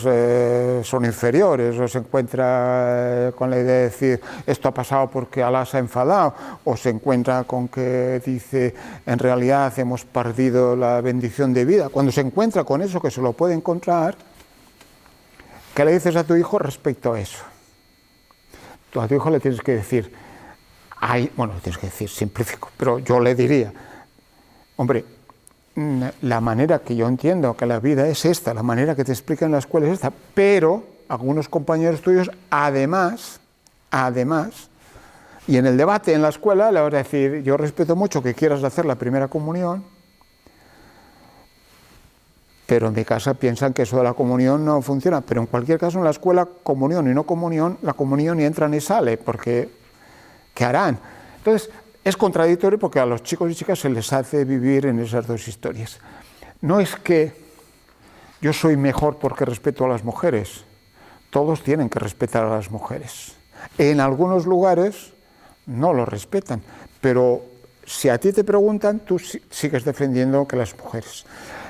A: son inferiores, o se encuentra con la idea de decir esto ha pasado porque Alá se ha enfadado, o se encuentra con que dice en realidad hemos perdido la bendición de vida, cuando se encuentra con eso, que se lo puede encontrar, ¿qué le dices a tu hijo respecto a eso? Tú a tu hijo le tienes que decir, le tienes que decir, simplifico, pero yo le diría, hombre, la manera que yo entiendo que la vida es esta, la manera que te explican en la escuela es esta, pero algunos compañeros tuyos, además, y en el debate en la escuela le vas a decir, yo respeto mucho que quieras hacer la primera comunión, pero en mi casa piensan que eso de la comunión no funciona, pero en cualquier caso en la escuela, comunión y no comunión, la comunión ni entra ni sale, porque ¿qué harán? Entonces, es contradictorio porque a los chicos y chicas se les hace vivir en esas dos historias. No es que yo soy mejor porque respeto a las mujeres, todos tienen que respetar a las mujeres. En algunos lugares no lo respetan, pero si a ti te preguntan, tú sigues defendiendo que las mujeres.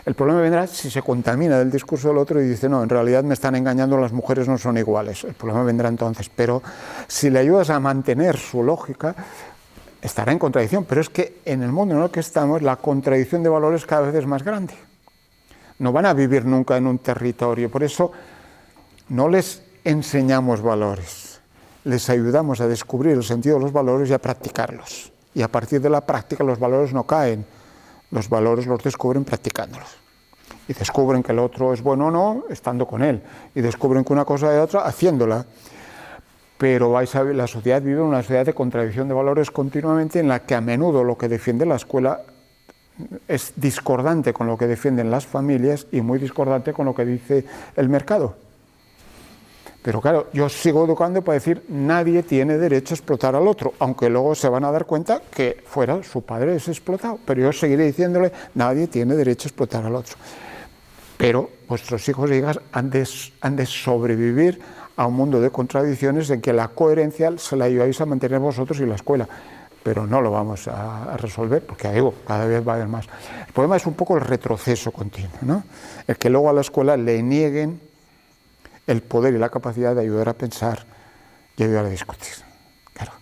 A: El problema vendrá si se contamina del discurso del otro y dice, no, en realidad me están engañando, las mujeres no son iguales. El problema vendrá entonces, pero si le ayudas a mantener su lógica, estará en contradicción, pero es que en el mundo en el que estamos la contradicción de valores cada vez es más grande. No van a vivir nunca en un territorio, por eso no les enseñamos valores, les ayudamos a descubrir el sentido de los valores y a practicarlos. Y a partir de la práctica los valores no caen, los valores los descubren practicándolos. Y descubren que el otro es bueno o no, estando con él. Y descubren que una cosa es otra, haciéndola. Pero vais a ver, la sociedad vive una sociedad de contradicción de valores continuamente en la que a menudo lo que defiende la escuela es discordante con lo que defienden las familias y muy discordante con lo que dice el mercado. Pero claro, yo sigo educando para decir nadie tiene derecho a explotar al otro, aunque luego se van a dar cuenta que fuera su padre es explotado, pero yo seguiré diciéndole nadie tiene derecho a explotar al otro. Pero vuestros hijos e hijas han de sobrevivir a un mundo de contradicciones en que la coherencia se la ayudáis a mantener vosotros y la escuela, pero no lo vamos a resolver porque digo, cada vez va a haber más. El problema es un poco el retroceso continuo, ¿no? El que luego a la escuela le nieguen el poder y la capacidad de ayudar a pensar y ayudar a discutir. Claro,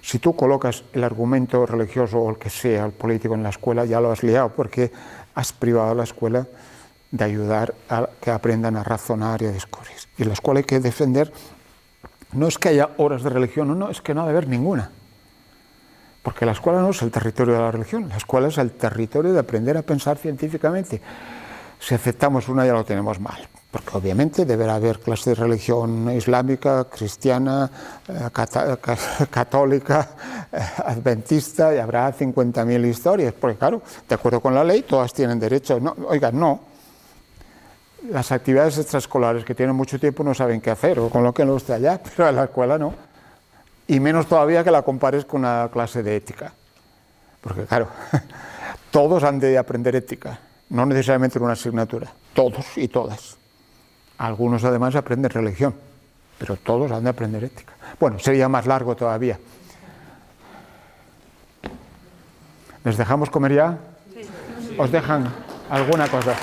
A: si tú colocas el argumento religioso o el que sea, el político en la escuela, ya lo has liado porque has privado a la escuela de ayudar a que aprendan a razonar y a descubrir. Y la escuela hay que defender, no es que haya horas de religión, no, es que no ha de haber ninguna. Porque la escuela no es el territorio de la religión, la escuela es el territorio de aprender a pensar científicamente. Si aceptamos una ya lo tenemos mal, porque obviamente deberá haber clases de religión islámica, cristiana, católica, adventista, y habrá 50.000 historias, porque claro, de acuerdo con la ley, todas tienen derecho. No, oigan, no. Las actividades extraescolares que tienen mucho tiempo no saben qué hacer, o con lo que no esté allá, pero en la escuela no. Y menos todavía que la compares con una clase de ética. Porque claro, todos han de aprender ética, no necesariamente en una asignatura, todos y todas. Algunos además aprenden religión, pero todos han de aprender ética. Bueno, sería más largo todavía. ¿Les dejamos comer ya? ¿Os dejan alguna cosa?